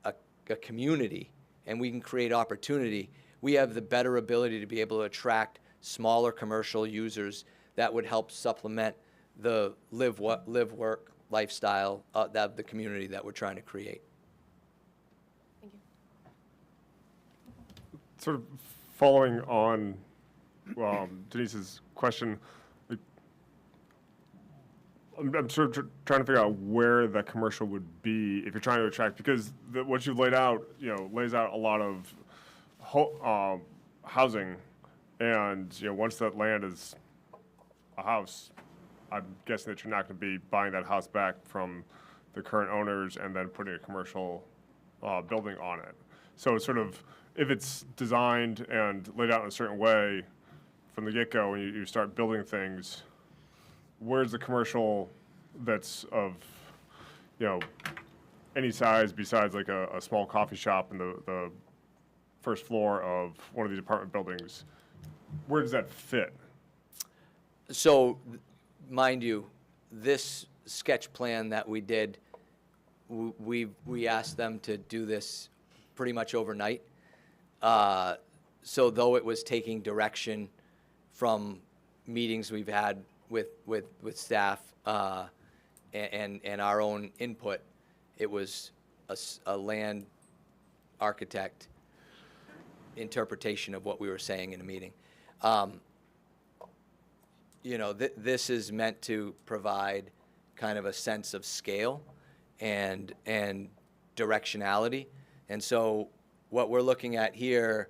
a community and we can create opportunity, we have the better ability to be able to attract smaller commercial users that would help supplement the live, work, lifestyle of the community that we're trying to create. Thank you. Sort of following on Denise's question, I'm sort of trying to figure out where the commercial would be if you're trying to attract, because what you've laid out, lays out a lot of housing, and once that land is a house, I'm guessing that you're not going to be buying that house back from the current owners and then putting a commercial building on it. So it's sort of, if it's designed and laid out in a certain way from the get-go, when you start building things, where's the commercial that's of, any size besides like a small coffee shop in the first floor of one of these apartment buildings? Where does that fit? So, mind you, this sketch plan that we did, we asked them to do this pretty much overnight. So though it was taking direction from meetings we've had with staff and our own input, it was a land architect interpretation of what we were saying in a meeting. This is meant to provide kind of a sense of scale and directionality. And so what we're looking at here,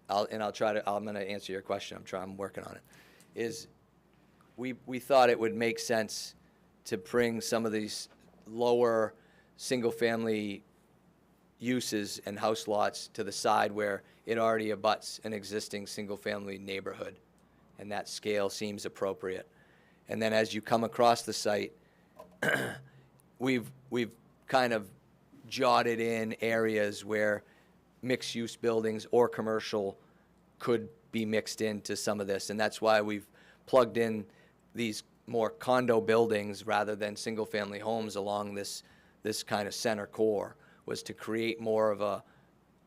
I'm going to answer your question. I'm working on it, is we thought it would make sense to bring some of these lower single-family uses and house lots to the side where it already abuts an existing single-family neighborhood, and that scale seems appropriate. And then as you come across the site, we've kind of jotted in areas where mixed-use buildings or commercial could be mixed into some of this, and that's why we've plugged in these more condo buildings rather than single-family homes along this kind of center core, was to create more of a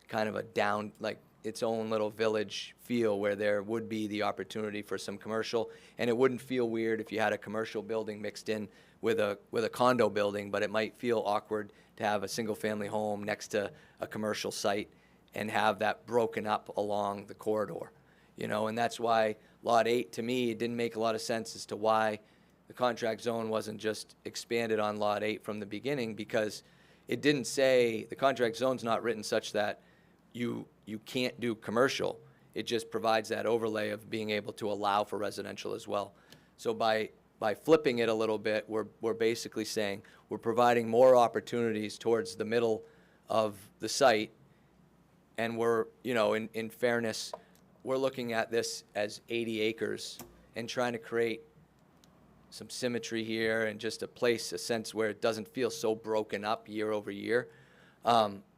kind of a down, like its own little village feel where there would be the opportunity for some commercial, and it wouldn't feel weird if you had a commercial building mixed in with a condo building, but it might feel awkward to have a single-family home next to a commercial site and have that broken up along the corridor, you know, and that's why Lot 8, to me, it didn't make a lot of sense as to why the contract zone wasn't just expanded on Lot 8 from the beginning, because it didn't say, the contract zone's not written such that you can't do commercial. It just provides that overlay of being able to allow for residential as well. So by flipping it a little bit, we're basically saying we're providing more opportunities towards the middle of the site, and we're, you know, in fairness, we're looking at this as 80 acres and trying to create some symmetry here and just a sense where it doesn't feel so broken up year over year.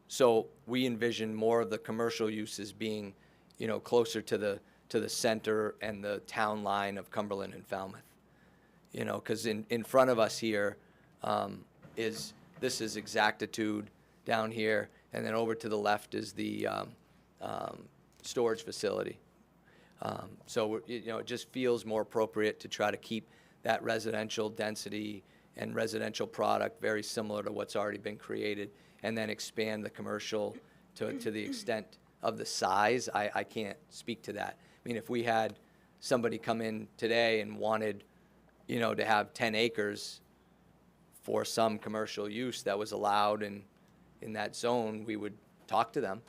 So we envision more of the commercial uses being, you know, closer to the center and the town line of Cumberland and Falmouth. You know, because in front of us here is exactitude down here, and then over to the left is the storage facility. So you know, it just feels more appropriate to try to keep that residential density and residential product very similar to what's already been created, and then expand the commercial to the extent of the size. I can't speak to that. I mean, if we had somebody come in today and wanted, you know, to have 10 acres for some commercial use that was allowed in that zone, we would talk to them.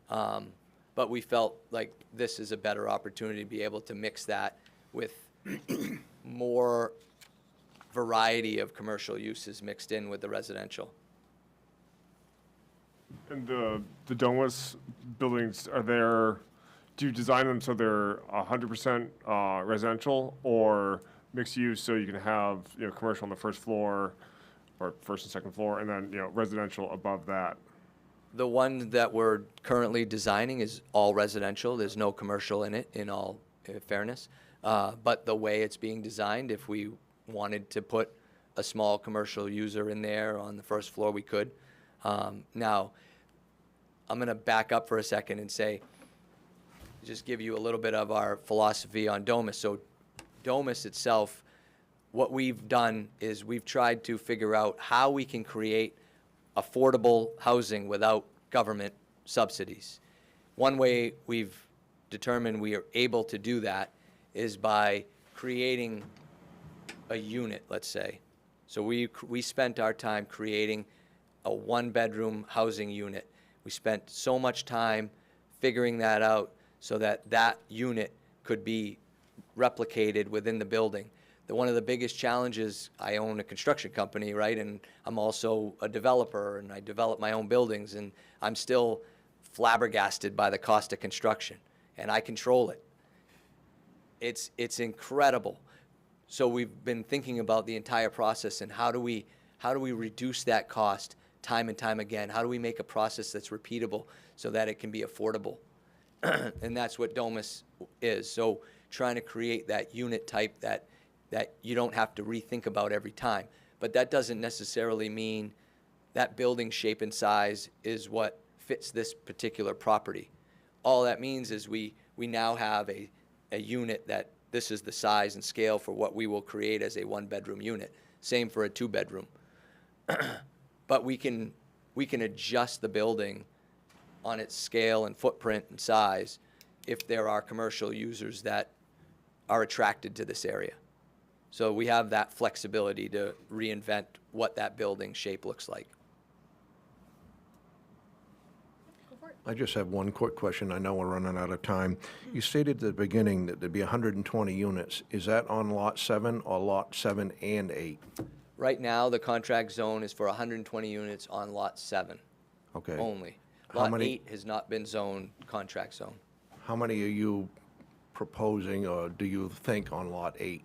But we felt like this is a better opportunity to be able to mix that with more variety of commercial uses mixed in with the residential. And the Domus buildings, do you design them so they're 100% residential or mixed use, so you can have, you know, commercial on the first floor or first and second floor, and then, you know, residential above that? The one that we're currently designing is all residential. There's no commercial in it, in all fairness. But the way it's being designed, if we wanted to put a small commercial user in there on the first floor, we could. Now, I'm going to back up for a second and say, just give you a little bit of our philosophy on Domus. So Domus itself, what we've done is we've tried to figure out how we can create affordable housing without government subsidies. One way we've determined we are able to do that is by creating a unit, let's say. So we spent our time creating a one-bedroom housing unit. We spent so much time figuring that out so that that unit could be replicated within the building. One of the biggest challenges, I own a construction company, right, and I'm also a developer, and I develop my own buildings, and I'm still flabbergasted by the cost of construction, and I control it. It's incredible. So we've been thinking about the entire process and how do we reduce that cost time and time again? How do we make a process that's repeatable so that it can be affordable? And that's what Domus is. So trying to create that unit type that you don't have to rethink about every time. But that doesn't necessarily mean that building shape and size is what fits this particular property. All that means is we now have a unit that this is the size and scale for what we will create as a one-bedroom unit. Same for a two-bedroom. But we can adjust the building on its scale and footprint and size if there are commercial users that are attracted to this area. So we have that flexibility to reinvent what that building shape looks like. I just have one quick question. I know we're running out of time. You stated at the beginning that there'd be 120 units. Is that on Lot 7 or Lot 7 and 8? Right now, the contract zone is for 120 units on Lot 7 Okay. only. How Lot many- 8 has not been zoned contract zone. How many are you proposing, or do you think on Lot 8?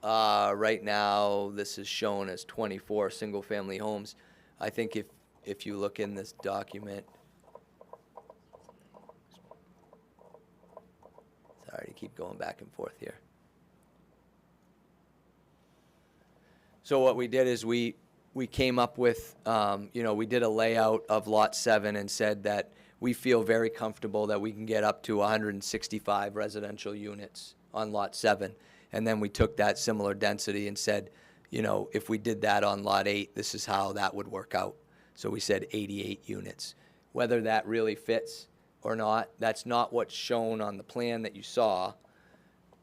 Right now, this is shown as 24 single-family homes. I think if you look in this document, sorry to keep going back and forth here. So what we did is we came up with, we did a layout of Lot 7 and said that we feel very comfortable that we can get up to 165 residential units on Lot 7. And then we took that similar density and said, if we did that on Lot 8, this is how that would work out. So we said 88 units. Whether that really fits or not, that's not what's shown on the plan that you saw.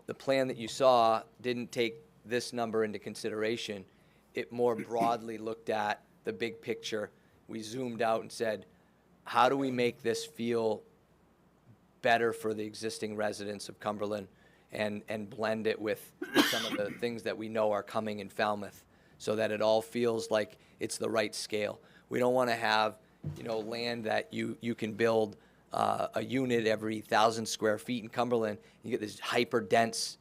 The plan that you saw didn't take this number into consideration. It more broadly looked at the big picture. We zoomed out and said, how do we make this feel better for the existing residents of Cumberland and blend it with some of the things that we know are coming in Falmouth so that it all feels like it's the right scale. We don't want to have, land that you can build a unit every 1,000 square feet in Cumberland. You get this hyper dense,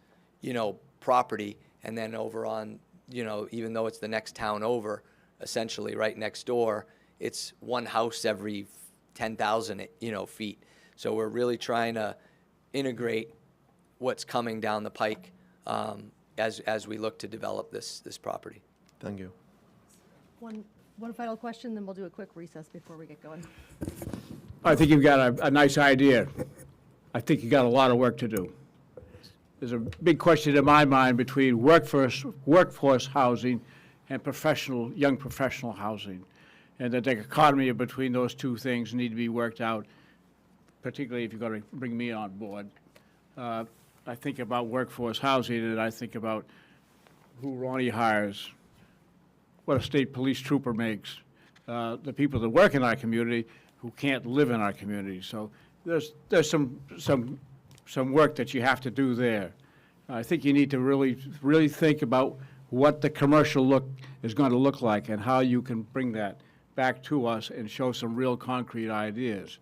property, and then over on, even though it's the next town over, essentially right next door, it's one house every 10,000, feet. So we're really trying to integrate what's coming down the pike as we look to develop this property. Thank you. One final question, then we'll do a quick recess before we get going. I think you've got a nice idea. I think you got a lot of work to do. There's a big question in my mind between workforce housing and young professional housing. And the dichotomy between those two things need to be worked out, particularly if you're going to bring me on board. I think about workforce housing, and I think about who Ronnie hires, what a state police trooper makes, the people that work in our community who can't live in our community. So there's some work that you have to do there. I think you need to really think about what the commercial look is going to look like and how you can bring that back to us and show some real concrete ideas.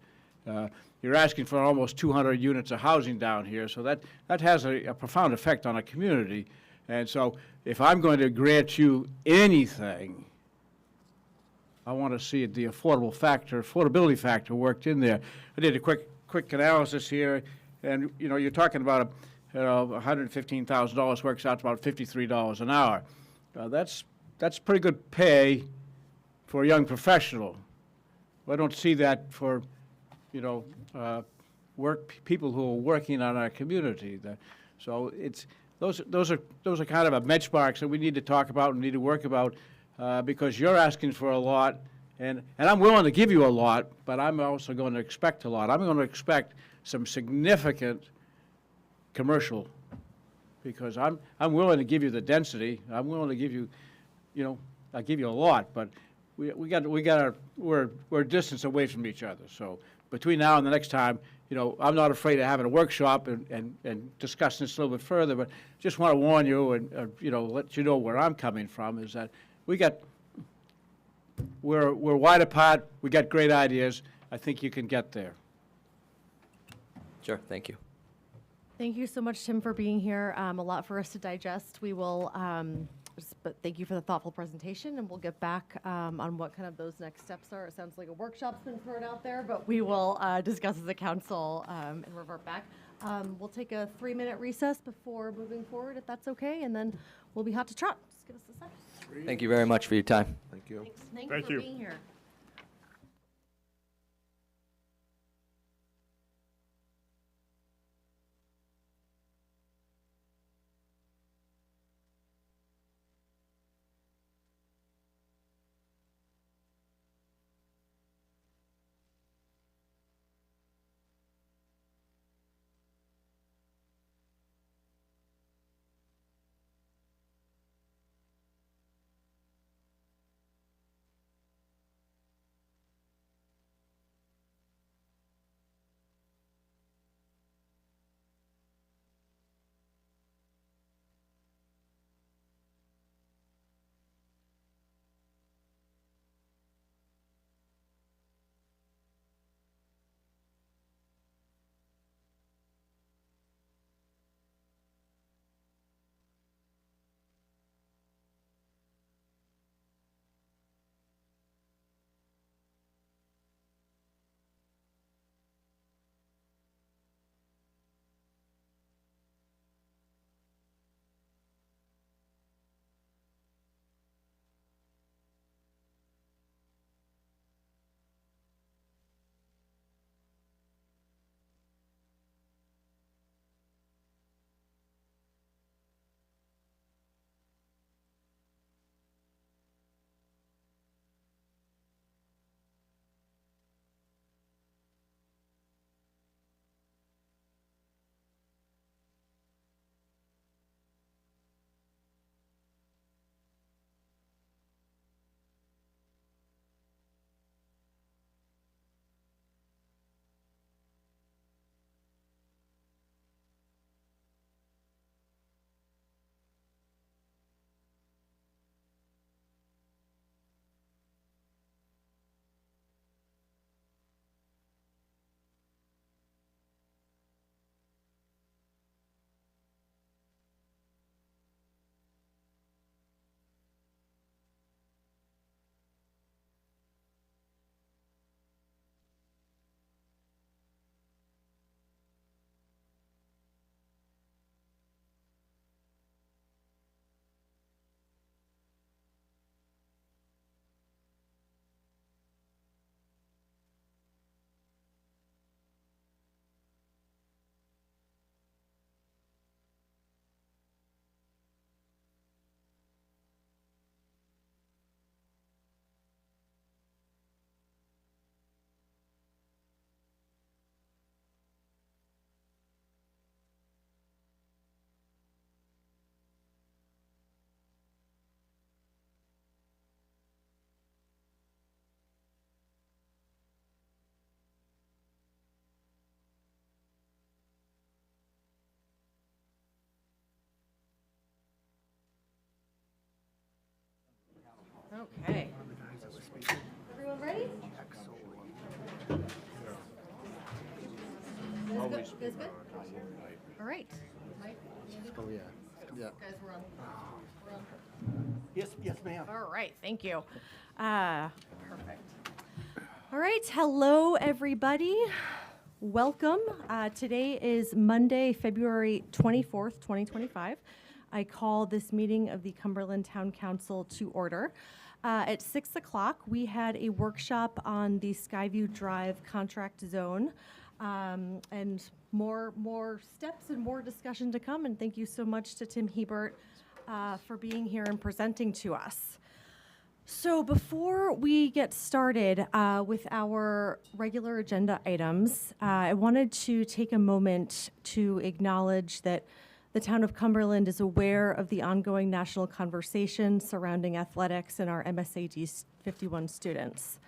You're asking for almost 200 units of housing down here, so that has a profound effect on a community. And so if I'm going to grant you anything, I want to see the affordability factor worked in there. I did a quick analysis here, and you're talking about $115,000 works out to about $53 an hour. That's pretty good pay for a young professional. I don't see that for people who are working on our community. So those are kind of a benchmarks that we need to talk about and need to work about because you're asking for a lot, and I'm willing to give you a lot, but I'm also going to expect a lot. I'm going to expect some significant commercial because I'm willing to give you the density. I'm willing to give you, I'll give you a lot, but we're a distance away from each other. So between now and the next time, I'm not afraid of having a workshop and discussing this a little bit further, but just want to warn you and, let you know where I'm coming from is that we're wide apart. We got great ideas. I think you can get there. Sure, thank you. Thank you so much, Tim, for being here. A lot for us to digest. We will, but thank you for the thoughtful presentation, and we'll get back on what kind of those next steps are. It sounds like a workshop's been thrown out there, but we will discuss as a council and revert back. We'll take a 3-minute recess before moving forward, if that's okay, and then we'll be hot to trot. Just give us a second. Thank you very much for your time. Thank you. Thanks Thank for you. being here. You guys good? All right. Oh, yeah. Yeah. Guys, we're on. Yes, yes, ma'am. All right, thank you. Perfect. All right, hello, everybody. Welcome. Today is Monday, February 24th, 2025. I call this meeting of the Cumberland Town Council to order. At 6 o'clock, we had a workshop on the Skyview Drive contract zone, and more steps and more discussion to come. And thank you so much to Tim Hebert for being here and presenting to us. So before we get started with our regular agenda items, I wanted to take a moment to acknowledge that the town of Cumberland is aware of the ongoing national conversation surrounding athletics and our MSAD 51 students.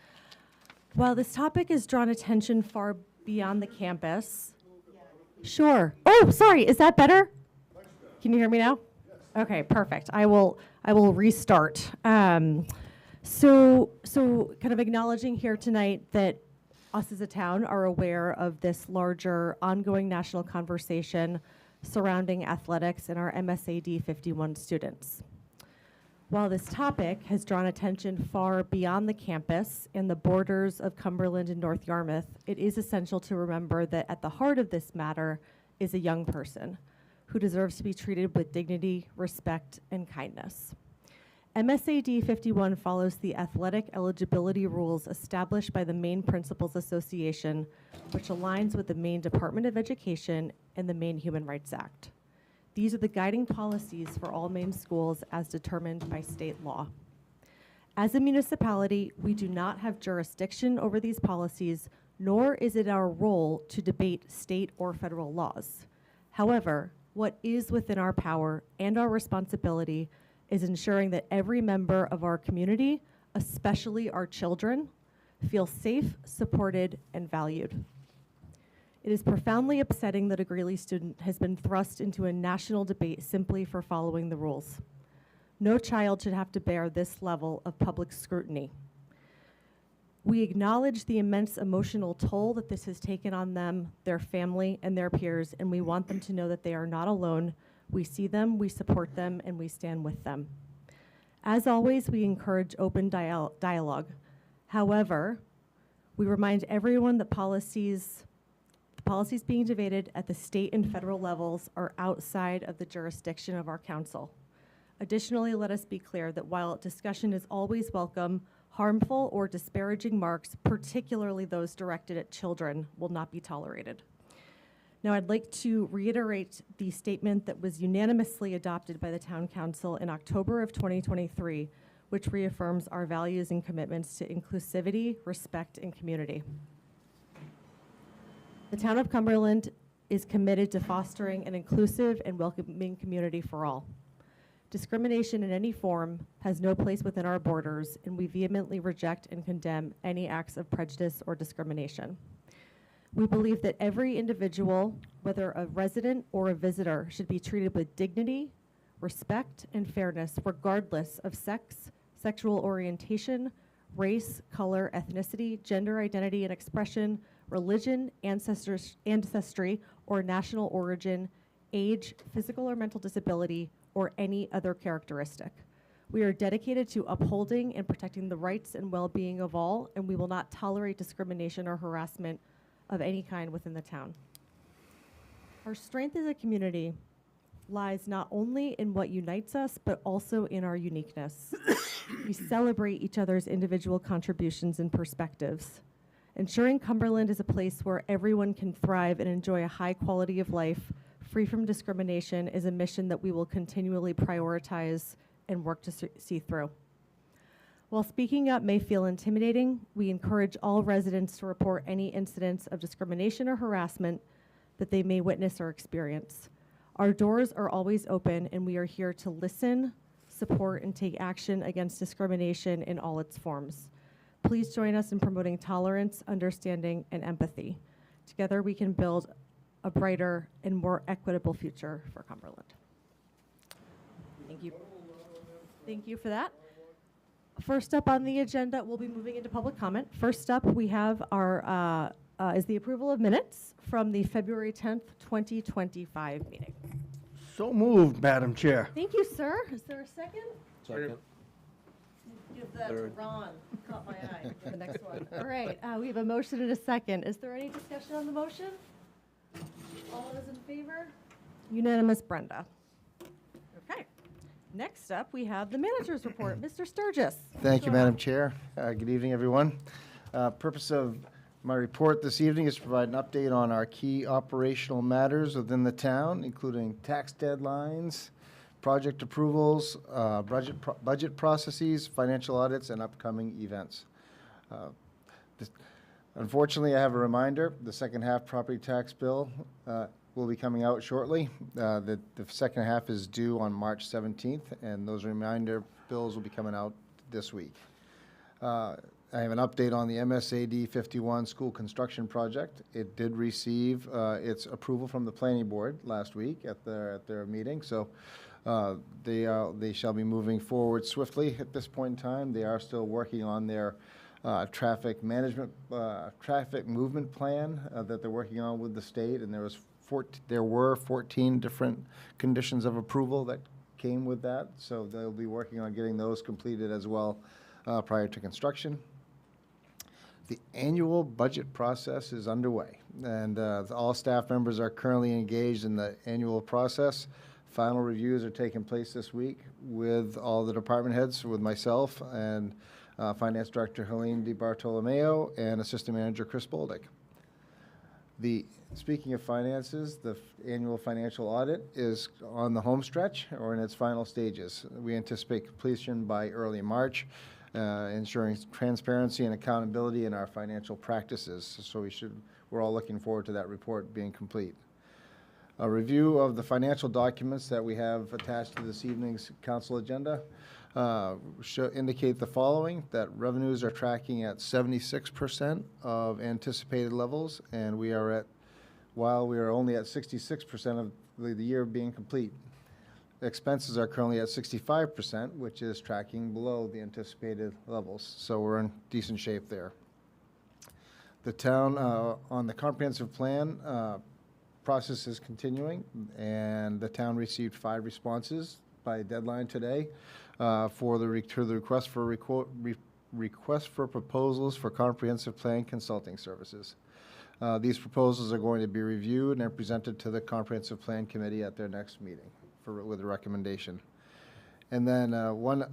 While this topic has drawn attention far beyond the campus. Sure. Oh, sorry. Is that better? Can you hear me now? Okay, perfect. I will restart. So kind of acknowledging here tonight that us as a town are aware of this larger ongoing national conversation surrounding athletics and our MSAD 51 students. While this topic has drawn attention far beyond the campus and the borders of Cumberland and North Yarmouth, it is essential to remember that at the heart of this matter is a young person who deserves to be treated with dignity, respect, and kindness. MSAD 51 follows the athletic eligibility rules established by the Maine Principals Association, which aligns with the Maine Department of Education and the Maine Human Rights Act. These are the guiding policies for all Maine schools as determined by state law. As a municipality, we do not have jurisdiction over these policies, nor is it our role to debate state or federal laws. However, what is within our power and our responsibility is ensuring that every member of our community, especially our children, feel safe, supported, and valued. It is profoundly upsetting that a Greeley student has been thrust into a national debate simply for following the rules. No child should have to bear this level of public scrutiny. We acknowledge the immense emotional toll that this has taken on them, their family, and their peers, and we want them to know that they are not alone. We see them, we support them, and we stand with them. As always, we encourage open dialogue. However, we remind everyone that policies being debated at the state and federal levels are outside of the jurisdiction of our council. Additionally, let us be clear that while discussion is always welcome, harmful or disparaging marks, particularly those directed at children, will not be tolerated. Now, I'd like to reiterate the statement that was unanimously adopted by the Town Council in October of 2023, which reaffirms our values and commitments to inclusivity, respect, and community. The Town of Cumberland is committed to fostering an inclusive and welcoming community for all. Discrimination in any form has no place within our borders, and we vehemently reject and condemn any acts of prejudice or discrimination. We believe that every individual, whether a resident or a visitor, should be treated with dignity, respect, and fairness, regardless of sex, sexual orientation, race, color, ethnicity, gender identity and expression, religion, ancestry, or national origin, age, physical or mental disability, or any other characteristic. We are dedicated to upholding and protecting the rights and well-being of all, and we will not tolerate discrimination or harassment of any kind within the town. Our strength as a community lies not only in what unites us, but also in our uniqueness. We celebrate each other's individual contributions and perspectives. Ensuring Cumberland is a place where everyone can thrive and enjoy a high quality of life, free from discrimination, is a mission that we will continually prioritize and work to see through. While speaking up may feel intimidating, we encourage all residents to report any incidents of discrimination or harassment that they may witness or experience. Our doors are always open, and we are here to listen, support, and take action against discrimination in all its forms. Please join us in promoting tolerance, understanding, and empathy. Together, we can build a brighter and more equitable future for Cumberland. Thank you. Thank you for that. First up on the agenda, we'll be moving into public comment. First up, we have our is the approval of minutes from the February 10th, 2025 meeting. So moved, Madam Chair. Thank you, sir. Is there a second? Second. Give that to Ron. Caught my eye. Give the next one. All right, we have a motion and a second. Is there any discussion on the motion? All those in favor? Unanimous, Brenda. Okay. Next up, we have the manager's report. Mr. Sturgis. Thank you, Go ahead. Madam Chair. Good evening, everyone. Purpose of my report this evening is to provide an update on our key operational matters within the town, including tax deadlines, project approvals, budget processes, financial audits, and upcoming events. Unfortunately, I have a reminder, the second half property tax bill will be coming out shortly. The second half is due on March 17th, and those reminder bills will be coming out this week. I have an update on the MSAD 51 school construction project. It did receive its approval from the planning board last week at their meeting, so they shall be moving forward swiftly at this point in time. They are still working on their traffic movement plan that they're working on with the state, and there were 14 different conditions of approval that came with that, so they'll be working on getting those completed as well prior to construction. The annual budget process is underway, and all staff members are currently engaged in the annual process. Final reviews are taking place this week with all the department heads, with myself and Finance Director Helene DiBartolomeo and Assistant Manager Chris Boldick. Speaking of finances, the annual financial audit is on the home stretch or in its final stages. We anticipate completion by early March, ensuring transparency and accountability in our financial practices. So we're all looking forward to that report being complete. A review of the financial documents that we have attached to this evening's council agenda indicate the following: that revenues are tracking at 76% of anticipated levels, and while we are only at 66% of the year being complete. Expenses are currently at 65%, which is tracking below the anticipated levels, so we're in decent shape there. The town, on the comprehensive plan, process is continuing, and the town received 5 responses by deadline today for the request for proposals for comprehensive plan consulting services. These proposals are going to be reviewed and presented to the comprehensive plan committee at their next meeting with a recommendation. And then one,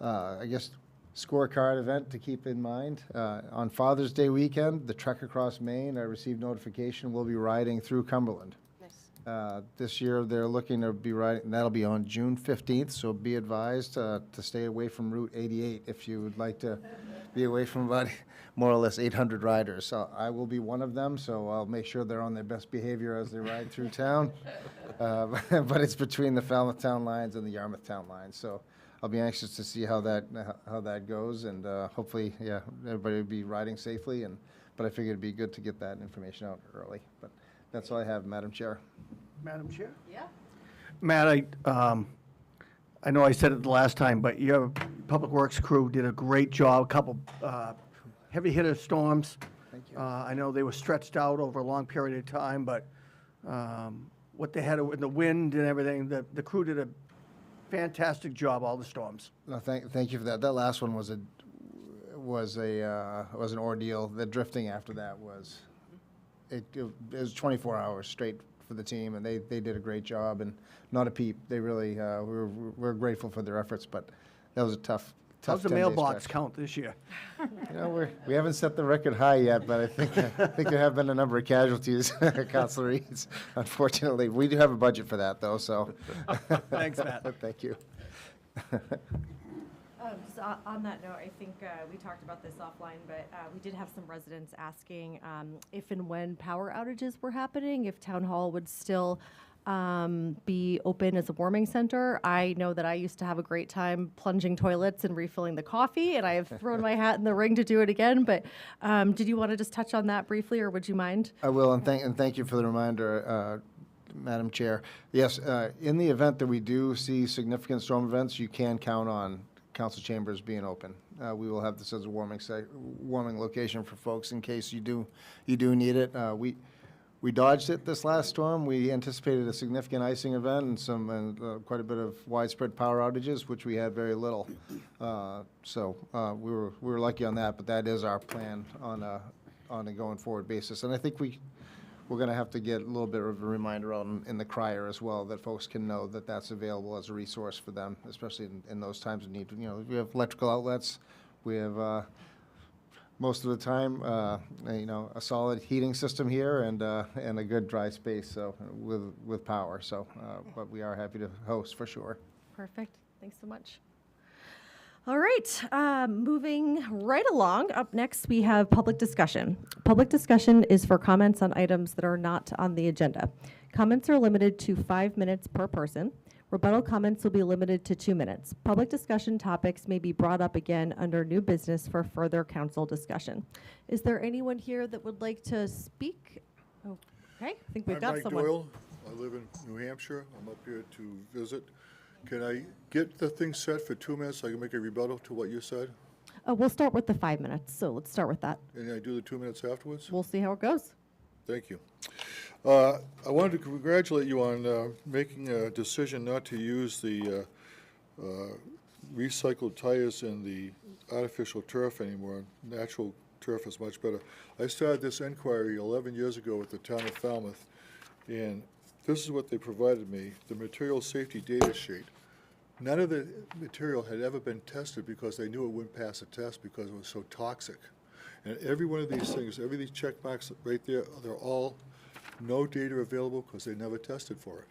I guess, scorecard event to keep in mind. On Father's Day weekend, the Trek Across Maine, I received notification, will be riding through Cumberland. Nice. This year, they're looking to be riding, and that'll be on June 15th, so be advised to stay away from Route 88 if you would like to be away from about more or less 800 riders. So I will be one of them, so I'll make sure they're on their best behavior as they ride through town. But it's between the Falmouth Town lines and the Yarmouth Town lines, so I'll be anxious to see how that goes, and hopefully, yeah, everybody will be riding safely. But I figured it'd be good to get that information out early. But that's all I have, Madam Chair. Madam Chair? Yeah. Matt, I know I said it the last time, but your Public Works crew did a great job. A couple heavy hitter storms. Thank you. I know they were stretched out over a long period of time, but what they had with the wind and everything, the crew did a fantastic job, all the storms. No, thank you for that. That last one was an ordeal. The drifting after that was it was 24 hours straight for the team, and they did a great job, and not a peep. They really we're grateful for their efforts, but that was a tough. How's the 10-day mailbox stretch. count this year? You know, we haven't set the record high yet, but I think there have been a number of casualties, Councilor Eads. Unfortunately, we do have a budget for that, though. So, Thanks, Matt. Thank you. Just on that note, I think we talked about this offline, but we did have some residents asking if and when power outages were happening, if Town Hall would still be open as a warming center. I know that I used to have a great time plunging toilets and refilling the coffee, and I have thrown my hat in the ring to do it again. But did you want to just touch on that briefly, or would you mind? I will, and thank you for the reminder, Madam Chair. Yes, in the event that we do see significant storm events, you can count on council chambers being open. We will have this as a warming location for folks in case you do need it. We dodged it this last storm. We anticipated a significant icing event and quite a bit of widespread power outages, which we had very little. So we were lucky on that, but that is our plan on a going forward basis. And I think we're going to have to get a little bit of a reminder out in the crier as well, that folks can know that that's available as a resource for them, especially in those times of need. You know, we have electrical outlets. We have most of the time, you know, a solid heating system here and a good dry space, so with power. So, but we are happy to host for sure. Perfect. Thanks so much. All right, moving right along. Up next, we have public discussion. Public discussion is for comments on items that are not on the agenda. Comments are limited to 5 minutes per person. Rebuttal comments will be limited to 2 minutes. Public discussion topics may be brought up again under new business for further council discussion. Is there anyone here that would like to speak? Okay, I think we've got someone. I'm Mike Doyle. I live in New Hampshire. I'm up here to visit. Can I get the thing set for 2 minutes so I can make a rebuttal to what you said? We'll start with the 5 minutes, so let's start with that. And I do the 2 minutes afterwards? We'll see how it goes. Thank you. I wanted to congratulate you on making a decision not to use the recycled tires in the artificial turf anymore. Natural turf is much better. I started this inquiry 11 years ago with the town of Falmouth, and this is what they provided me, the material safety data sheet. None of the material had ever been tested because they knew it wouldn't pass a test because it was so toxic. And every one of these things, every these check marks right there, they're all no data available because they never tested for it.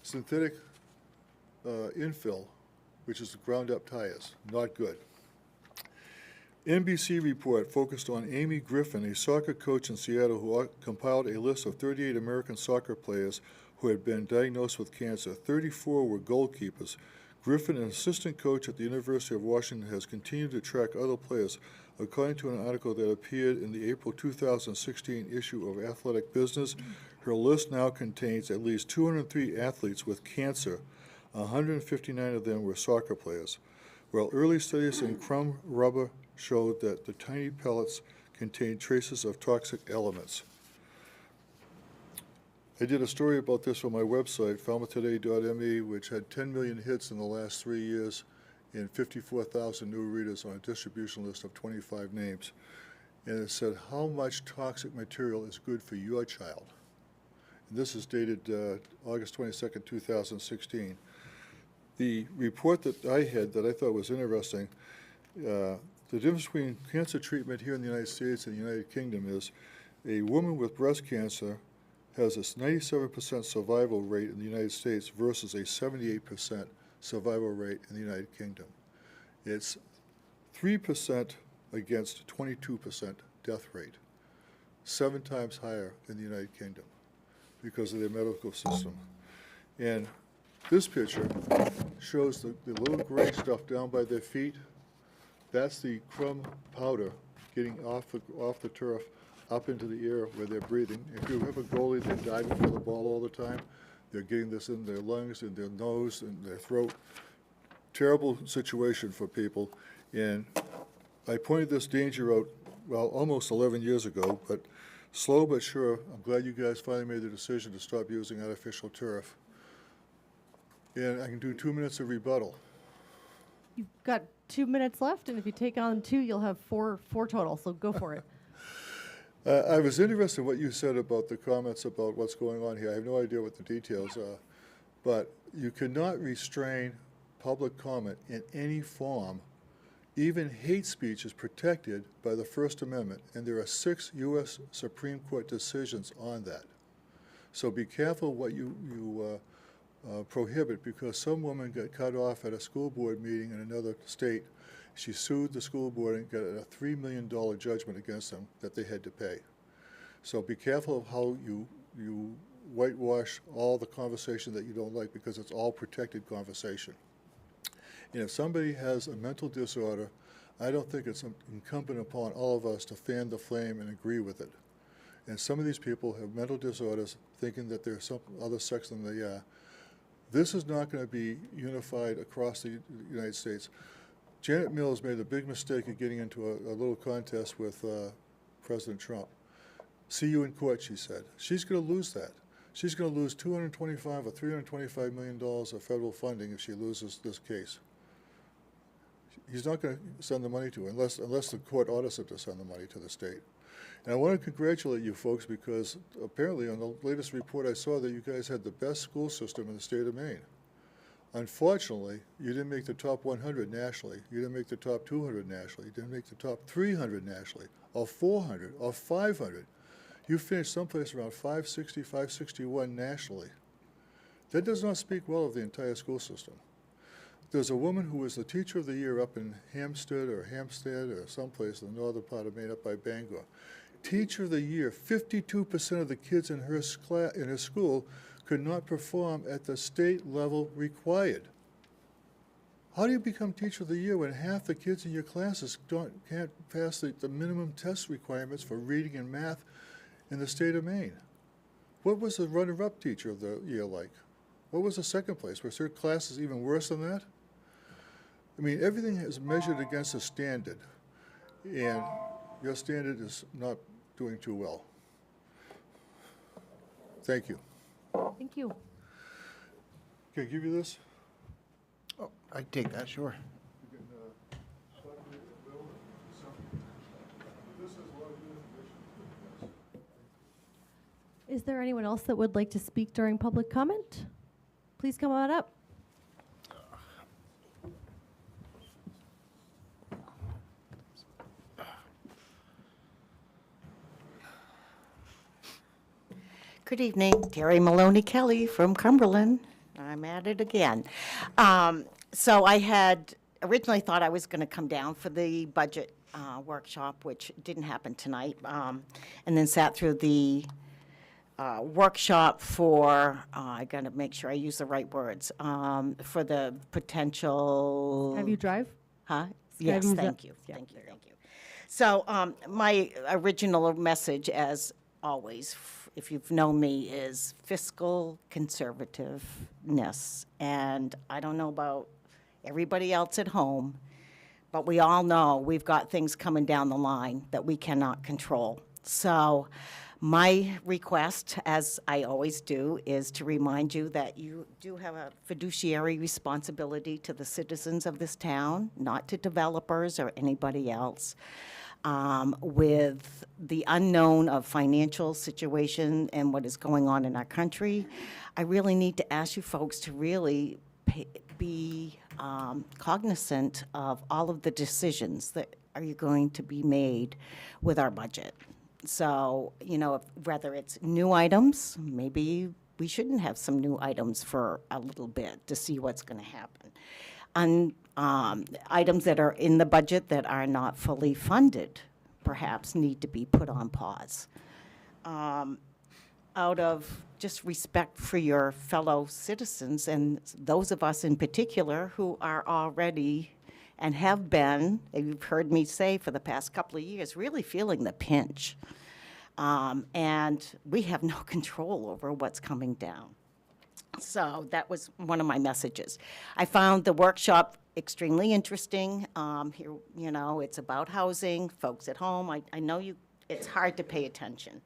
Synthetic infill, which is ground up tires, not good. NBC report focused on Amy Griffin, a soccer coach in Seattle who compiled a list of 38 American soccer players who had been diagnosed with cancer. 34 were goalkeepers. Griffin, an assistant coach at the University of Washington, has continued to track other players. According to an article that appeared in the April 2016 issue of Athletic Business, her list now contains at least 203 athletes with cancer. 159 of them were soccer players. While early studies in crumb rubber showed that the tiny pellets contained traces of toxic elements. I did a story about this on my website, falmouthtoday.me, which had 10 million hits in the last 3 years and 54,000 new readers on a distribution list of 25 names. And it said how much toxic material is good for your child. And this is dated August 22nd, 2016. The report that I had that I thought was interesting, the difference between cancer treatment here in the United States and the United Kingdom is a woman with breast cancer has a 97% survival rate in the United States versus a 78% survival rate in the United Kingdom. It's 3% against 22% death rate, 7 times higher in the United Kingdom because of their medical system. And this picture shows the little gray stuff down by their feet. That's the crumb powder getting off the turf up into the air where they're breathing. If you have a goalie, they're diving for the ball all the time. They're getting this in their lungs, in their nose, in their throat. Terrible situation for people. And I pointed this danger out, well, almost 11 years ago, but slow but sure, I'm glad you guys finally made the decision to stop using artificial turf. And I can do 2 minutes of rebuttal. You've got 2 minutes left, and if you take on 2, you'll have four total, so go for it. I was interested in what you said about the comments about what's going on here. I have no idea what the details are, but you cannot restrain public comment in any form. Even hate speech is protected by the First Amendment, and there are 6 U.S. Supreme Court decisions on that. So be careful what you prohibit, because some woman got cut off at a school board meeting in another state. She sued the school board and got a $3 million judgment against them that they had to pay. So be careful of how you whitewash all the conversation that you don't like, because it's all protected conversation. And if somebody has a mental disorder, I don't think it's incumbent upon all of us to fan the flame and agree with it. And some of these people have mental disorders thinking that they're some other sex than they are. This is not going to be unified across the United States. Janet Mills made a big mistake of getting into a little contest with President Trump. See you in court, she said. She's going to lose that. She's going to lose $225 or $325 million of federal funding if she loses this case. He's not going to send the money to her unless the court orders him to send the money to the state. And I want to congratulate you folks because apparently on the latest report I saw that you guys had the best school system in the state of Maine. Unfortunately, you didn't make the top 100 nationally. You didn't make the top 200 nationally. You didn't make the top 300 nationally, or 400, or 500. You finished someplace around 560, 561 nationally. That does not speak well of the entire school system. There's a woman who was the teacher of the year up in Hampstead or someplace in the northern part of Maine up by Bangor. Teacher of the year, 52% of the kids in her school could not perform at the state level required. How do you become teacher of the year when half the kids in your classes can't pass the minimum test requirements for reading and math in the state of Maine? What was the runner-up teacher of the year like? What was the second place? Was her classes even worse than that? I mean, everything is measured against a standard, and your standard is not doing too well. Thank you. Thank you. Can I give you this? Oh, I'd take that, sure. Is there anyone else that would like to speak during public comment? Please come on up. Good evening, Terry Maloney Kelly from Cumberland. I'm at it again. So I had originally thought I was going to come down for the budget workshop, which didn't happen tonight, and then sat through the workshop for, I got to make sure I use the right words, for the potential. Have you drive? Huh? Yes, Skyview thank Zo- you, Yeah, thank you, there you thank you. So my original message, as always, if you've known me, is fiscal conservativeness. And I don't know about everybody else at home, but we all know we've got things coming down the line that we cannot control. So my request, as I always do, is to remind you that you do have a fiduciary responsibility to the citizens of this town, not to developers or anybody else. With the unknown of financial situation and what is going on in our country, I really need to ask you folks to really be cognizant of all of the decisions that are going to be made with our budget. So, you know, whether it's new items, maybe we shouldn't have some new items for a little bit to see what's going to happen. And items that are in the budget that are not fully funded perhaps need to be put on pause. Out of just respect for your fellow citizens and those of us in particular who are already and have been, and you've heard me say for the past couple of years, really feeling the pinch. And we have no control over what's coming down. So that was one of my messages. I found the workshop extremely interesting. Here, you know, it's about housing, folks at home. I know it's hard to pay attention.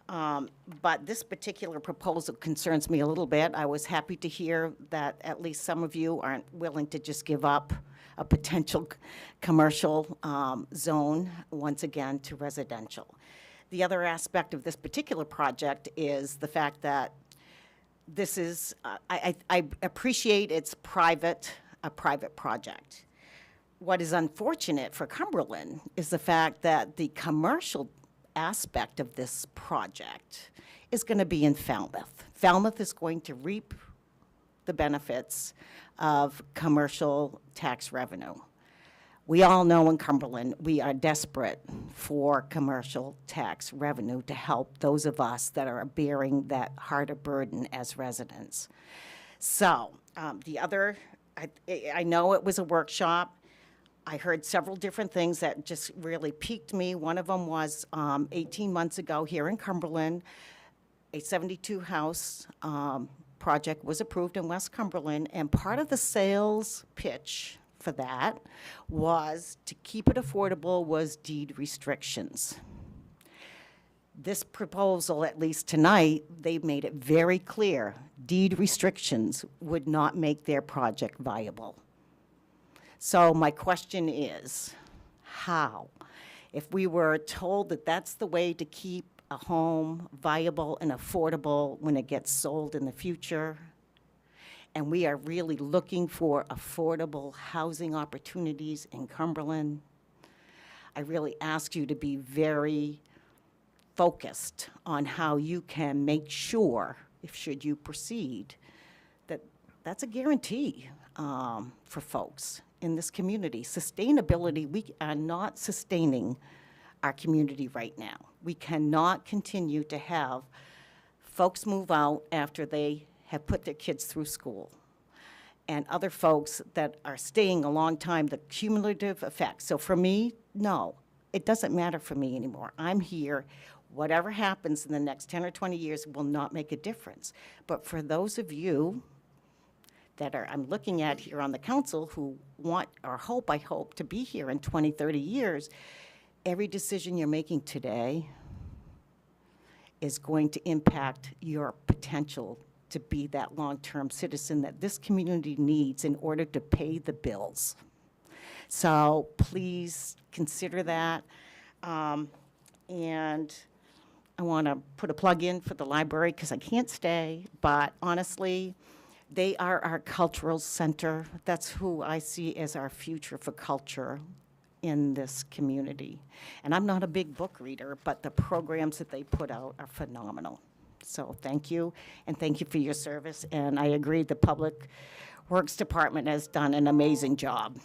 But this particular proposal concerns me a little bit. I was happy to hear that at least some of you aren't willing to just give up a potential commercial zone once again to residential. The other aspect of this particular project is the fact that this is, I appreciate it's a private project. What is unfortunate for Cumberland is the fact that the commercial aspect of this project is going to be in Falmouth. Falmouth is going to reap the benefits of commercial tax revenue. We all know in Cumberland, we are desperate for commercial tax revenue to help those of us that are bearing that harder burden as residents. So I know it was a workshop. I heard several different things that just really piqued me. One of them was 18 months ago here in Cumberland, a 72-house project was approved in West Cumberland, and part of the sales pitch for that was to keep it affordable was deed restrictions. This proposal, at least tonight, they made it very clear, deed restrictions would not make their project viable. So my question is, how? If we were told that that's the way to keep a home viable and affordable when it gets sold in the future, and we are really looking for affordable housing opportunities in Cumberland, I really ask you to be very focused on how you can make sure, if should you proceed, that that's a guarantee for folks in this community. Sustainability, we are not sustaining our community right now. We cannot continue to have folks move out after they have put their kids through school, and other folks that are staying a long time, the cumulative effect. So for me, no, it doesn't matter for me anymore. I'm here. Whatever happens in the next 10 or 20 years will not make a difference. But for those of you that I'm looking at here on the council who want, or hope, I hope, to be here in 20, 30 years, every decision you're making today is going to impact your potential to be that long-term citizen that this community needs in order to pay the bills. So please consider that. And I want to put a plug in for the library because I can't stay, but honestly, they are our cultural center. That's who I see as our future for culture in this community. And I'm not a big book reader, but the programs that they put out are phenomenal. So thank you, and thank you for your service. And I agree, the Public Works Department has done an amazing job.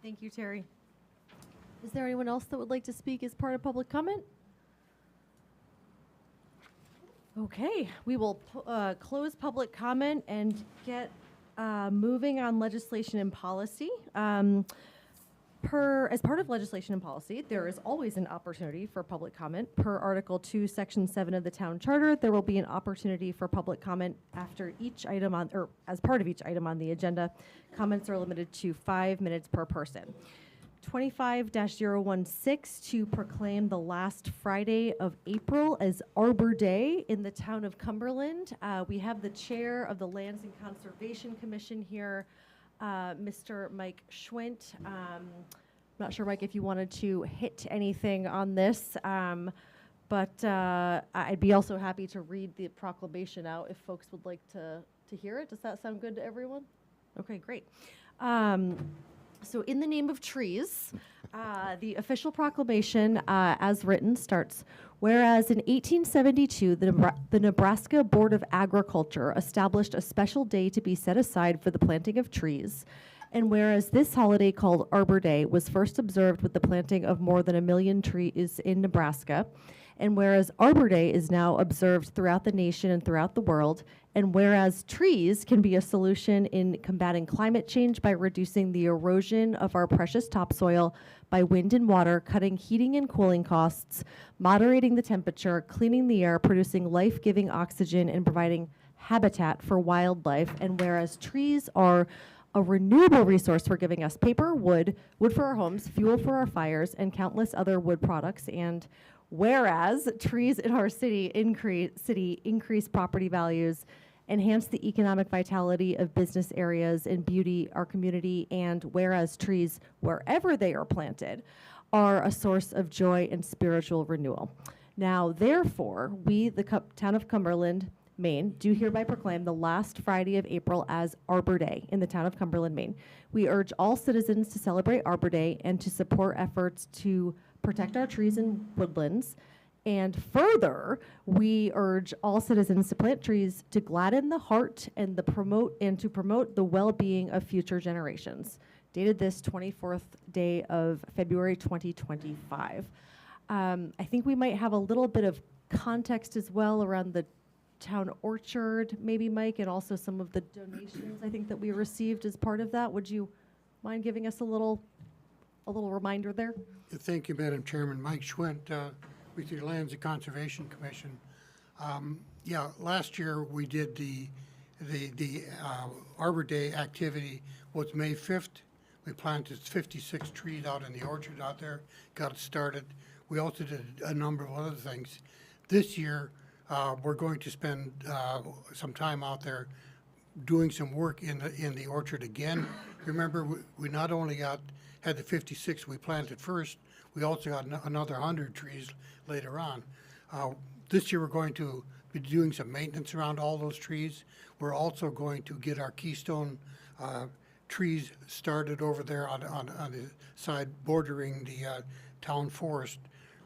Thank you, Terry. Is there anyone else that would like to speak as part of public comment? Okay, we will close public comment and get moving on legislation and policy. As part of legislation and policy, there is always an opportunity for public comment. Per Article 2, Section 7 of the Town Charter, there will be an opportunity for public comment after each item on, or as part of each item on the agenda. Comments are limited to 5 minutes per person. 25-016 to proclaim the last Friday of April as Arbor Day in the town of Cumberland. We have the chair of the Lands and Conservation Commission here, Mr. Mike Schwint. Not sure, Mike, if you wanted to hit anything on this, but I'd be also happy to read the proclamation out if folks would like to hear it. Does that sound good to everyone? Okay, great. So in the name of trees, the official proclamation as written starts, whereas in 1872, the Nebraska Board of Agriculture established a special day to be set aside for the planting of trees, and whereas this holiday called Arbor Day was first observed with the planting of more than 1 million trees in Nebraska, and whereas Arbor Day is now observed throughout the nation and throughout the world, and whereas trees can be a solution in combating climate change by reducing the erosion of our precious topsoil by wind and water, cutting heating and cooling costs, moderating the temperature, cleaning the air, producing life-giving oxygen, and providing habitat for wildlife, and whereas trees are a renewable resource for giving us paper, wood for our homes, fuel for our fires, and countless other wood products, and whereas trees in our city increase property values, enhance the economic vitality of business areas and beauty our community, and whereas trees, wherever they are planted, are a source of joy and spiritual renewal. Now, therefore, we, the town of Cumberland, Maine, do hereby proclaim the last Friday of April as Arbor Day in the town of Cumberland, Maine. We urge all citizens to celebrate Arbor Day and to support efforts to protect our trees and woodlands. And further, we urge all citizens to plant trees to gladden the heart and to promote the well-being of future generations. Dated this 24th day of February 2025. I think we might have a little bit of context as well around the town orchard, maybe, Mike, and also some of the donations I think that we received as part of that. Would you mind giving us a little reminder there? Thank you, Madam Chairman. Mike Schwint, with the Lands and Conservation Commission. Yeah, last year we did the Arbor Day activity was May 5th. We planted 56 trees out in the orchard out there, got it started. We also did a number of other things. This year, we're going to spend some time out there doing some work in the orchard again. Remember, we not only had the 56 we planted first, we also got another 100 trees later on. This year, we're going to be doing some maintenance around all those trees. We're also going to get our keystone trees started over there on the side bordering the town forest.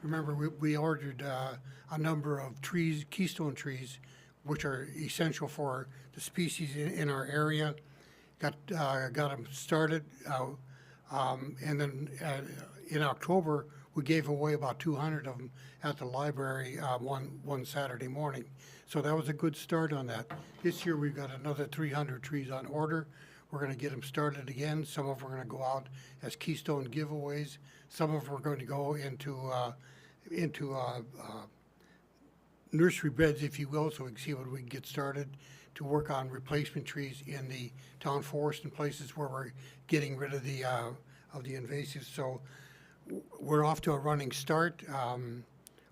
Remember, we ordered a number of trees, keystone trees, which are essential for the species in our area. Got them started, and then in October we gave away about 200 of them at the library one Saturday morning. So that was a good start on that. This year we've got another 300 trees on order. We're going to get them started again. Some of them are going to go out as keystone giveaways. Some of them are going to go into nursery beds, if you will, so we can see what we can get started to work on replacement trees in the town forest and places where we're getting rid of the invasives. So we're off to a running start.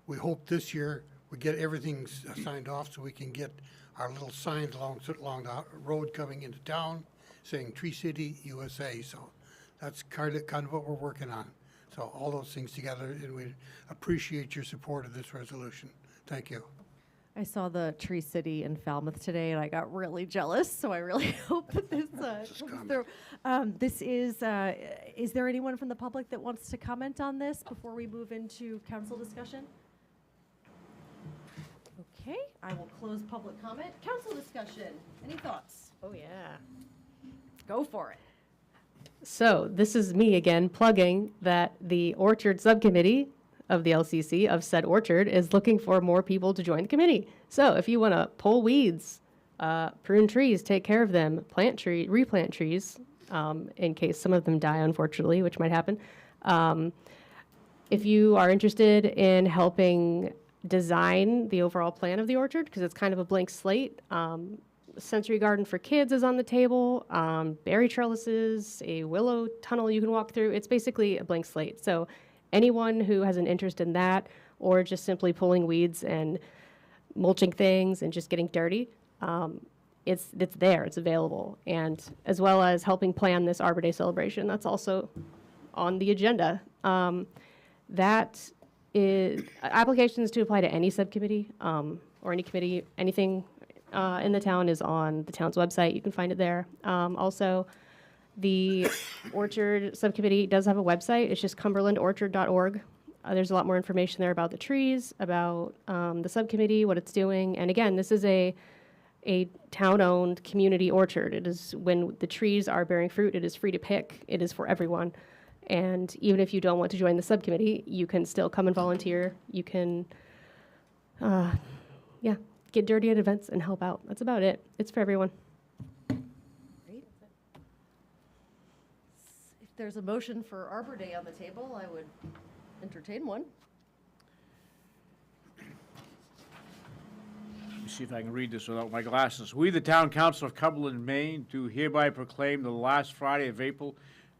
We hope this year we get everything signed off so we can get our little signs along the road coming into town saying Tree City, USA. So that's kind of what we're working on. So all those things together, and we appreciate your support of this resolution. Thank you. I saw the Tree City in Falmouth today, and I got really jealous. So I really hope that this comes through. Is there anyone from the public that wants to comment on this before we move into council discussion? Okay, I will close public comment. Council discussion. Any thoughts? Oh, yeah. Go for it. So this is me again plugging that the Orchard Subcommittee of the LCC of said orchard is looking for more people to join the committee. So if you want to pull weeds, prune trees, take care of them, replant trees, in case some of them die, unfortunately, which might happen. If you are interested in helping design the overall plan of the orchard, because it's kind of a blank slate, sensory garden for kids is on the table, berry trellises, a willow tunnel you can walk through. It's basically a blank slate. So anyone who has an interest in that, or just simply pulling weeds and mulching things and just getting dirty, it's there, it's available. And as well as helping plan this Arbor Day celebration, that's also on the agenda. That is applications to apply to any subcommittee or any committee, anything in the town is on the town's website. You can find it there. Also, the Orchard Subcommittee does have a website. It's just cumberlandorchard.org. There's a lot more information there about the trees, about the subcommittee, what it's doing. And again, this is a town-owned community orchard. It is, when the trees are bearing fruit, it is free to pick. It is for everyone. And even if you don't want to join the subcommittee, you can still come and volunteer. You can, get dirty at events and help out. That's about it. It's for everyone. Great. If there's a motion for Arbor Day on the table, I would entertain one. Let me see if I can read this without my glasses. We, the Town Council of Cumberland, Maine, do hereby proclaim the last Friday of April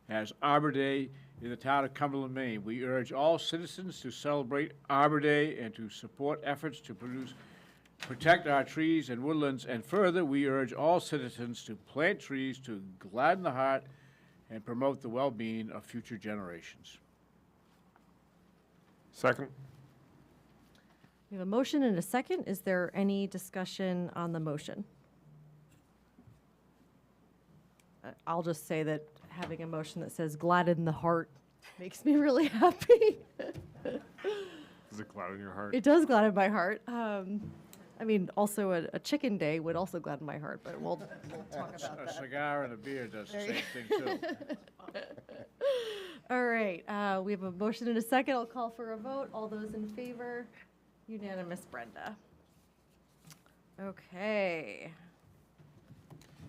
as Arbor Day in the town of Cumberland, Maine. We urge all citizens to celebrate Arbor Day and to support efforts to protect our trees and woodlands, and further, we urge all citizens to plant trees to gladden the heart and promote the well-being of future generations. Second? We have a motion and a second. Is there any discussion on the motion? I'll just say that having a motion that says gladden the heart makes me really happy. Does it gladden your heart? It does gladden my heart. I mean, also a chicken day would also gladden my heart, but we'll talk about A that. cigar and a beer does the same thing, too. All right, we have a motion and a second. I'll call for a vote. All those in favor? Unanimous, Brenda. Okay.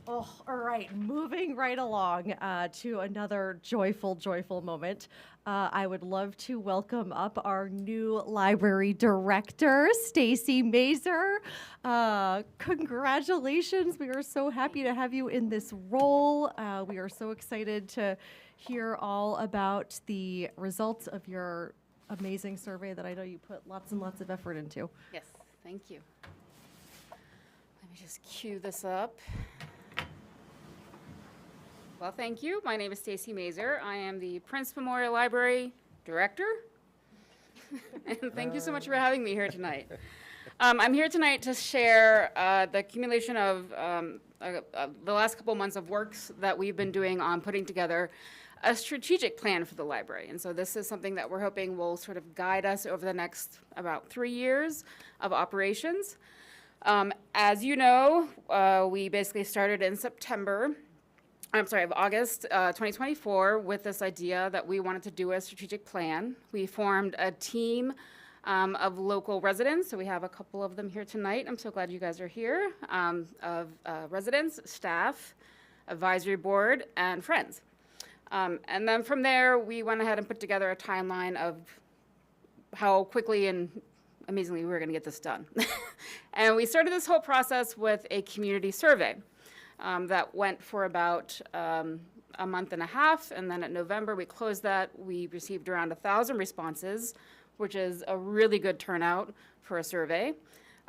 Oh, all right, moving right along to another joyful moment. I would love to welcome up our new library director, Stacy Mazer. Congratulations. We are so happy to have you in this role. We are so excited to hear all about the results of your amazing survey that I know you put lots and lots of effort into. Yes, thank you. Let me just cue this up. Well, thank you. My name is Stacy Mazer. I am the Prince Memorial Library Director. And thank you so much for having me here tonight. I'm here tonight to share the accumulation of the last couple months of works that we've been doing on putting together a strategic plan for the library. And so this is something that we're hoping will sort of guide us over the next about 3 years of operations. As you know, we basically started in of August 2024 with this idea that we wanted to do a strategic plan. We formed a team of local residents, so we have a couple of them here tonight. I'm so glad you guys are here, of residents, staff, advisory board, and friends. And then from there, we went ahead and put together a timeline of how quickly and amazingly we were going to get this done. And we started this whole process with a community survey. That went for about a month and a half, and then in November we closed that. We received around 1,000 responses, which is a really good turnout for a survey.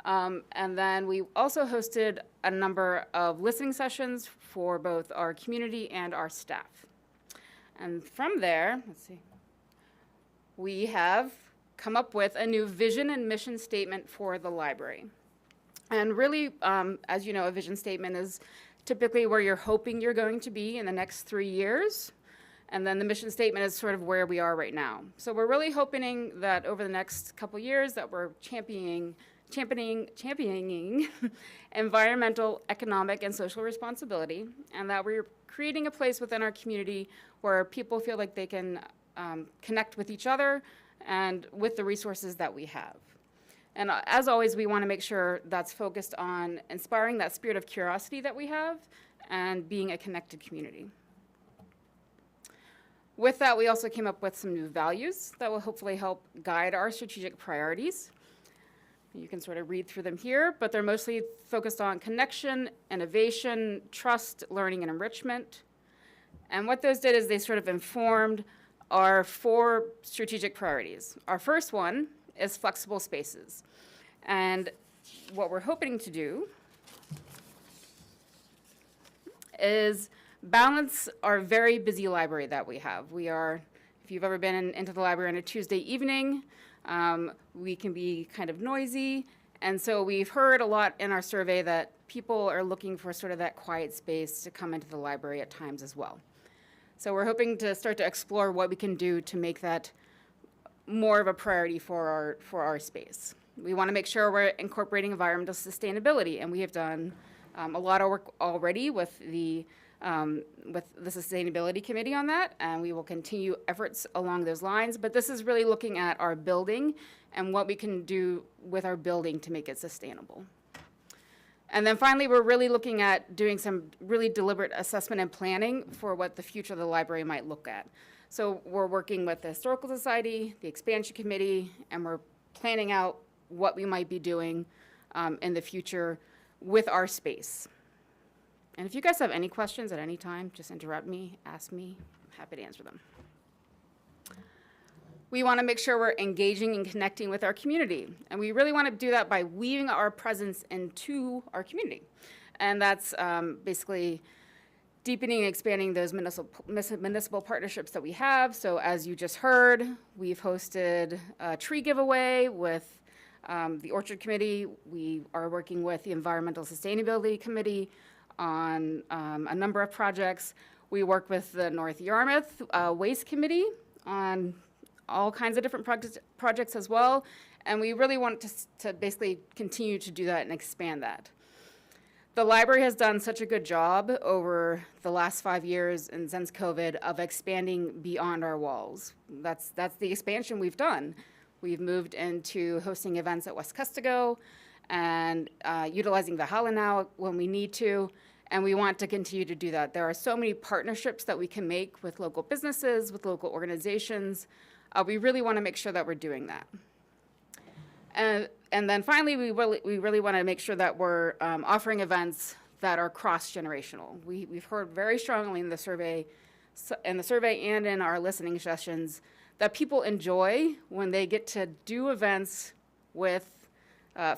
And then we also hosted a number of listening sessions for both our community and our staff. And from there, we have come up with a new vision and mission statement for the library. And really, as you know, a vision statement is typically where you're hoping you're going to be in the next 3 years. And then the mission statement is sort of where we are right now. So we're really hoping that over the next couple years that we're championing environmental, economic, and social responsibility, and that we're creating a place within our community where people feel like they can connect with each other and with the resources that we have. And as always, we want to make sure that's focused on inspiring that spirit of curiosity that we have and being a connected community. With that, we also came up with some new values that will hopefully help guide our strategic priorities. You can sort of read through them here, but they're mostly focused on connection, innovation, trust, learning, and enrichment. And what those did is they sort of informed our 4 strategic priorities. Our first one is flexible spaces. And what we're hoping to do is balance our very busy library that we have. If you've ever been into the library on a Tuesday evening, we can be kind of noisy. And so we've heard a lot in our survey that people are looking for sort of that quiet space to come into the library at times as well. So we're hoping to start to explore what we can do to make that more of a priority for our space. We want to make sure we're incorporating environmental sustainability, and we have done a lot of work already with the Sustainability Committee on that, and we will continue efforts along those lines. But this is really looking at our building and what we can do with our building to make it sustainable. And then finally, we're really looking at doing some really deliberate assessment and planning for what the future of the library might look at. So we're working with the Historical Society, the Expansion Committee, and we're planning out what we might be doing in the future with our space. And if you guys have any questions at any time, just interrupt me, ask me. I'm happy to answer them. We want to make sure we're engaging and connecting with our community. And we really want to do that by weaving our presence into our community. And that's basically deepening and expanding those municipal partnerships that we have. So as you just heard, we've hosted a tree giveaway with the Orchard Committee. We are working with the Environmental Sustainability Committee on a number of projects. We work with the North Yarmouth Waste Committee on all kinds of different projects as well. And we really want to basically continue to do that and expand that. The library has done such a good job over the last 5 years and since COVID of expanding beyond our walls. That's the expansion we've done. We've moved into hosting events at West Custigo and utilizing the Hala now when we need to. And we want to continue to do that. There are so many partnerships that we can make with local businesses, with local organizations. We really want to make sure that we're doing that. And then finally, we really want to make sure that we're offering events that are cross-generational. We've heard very strongly in the survey and in our listening sessions that people enjoy when they get to do events with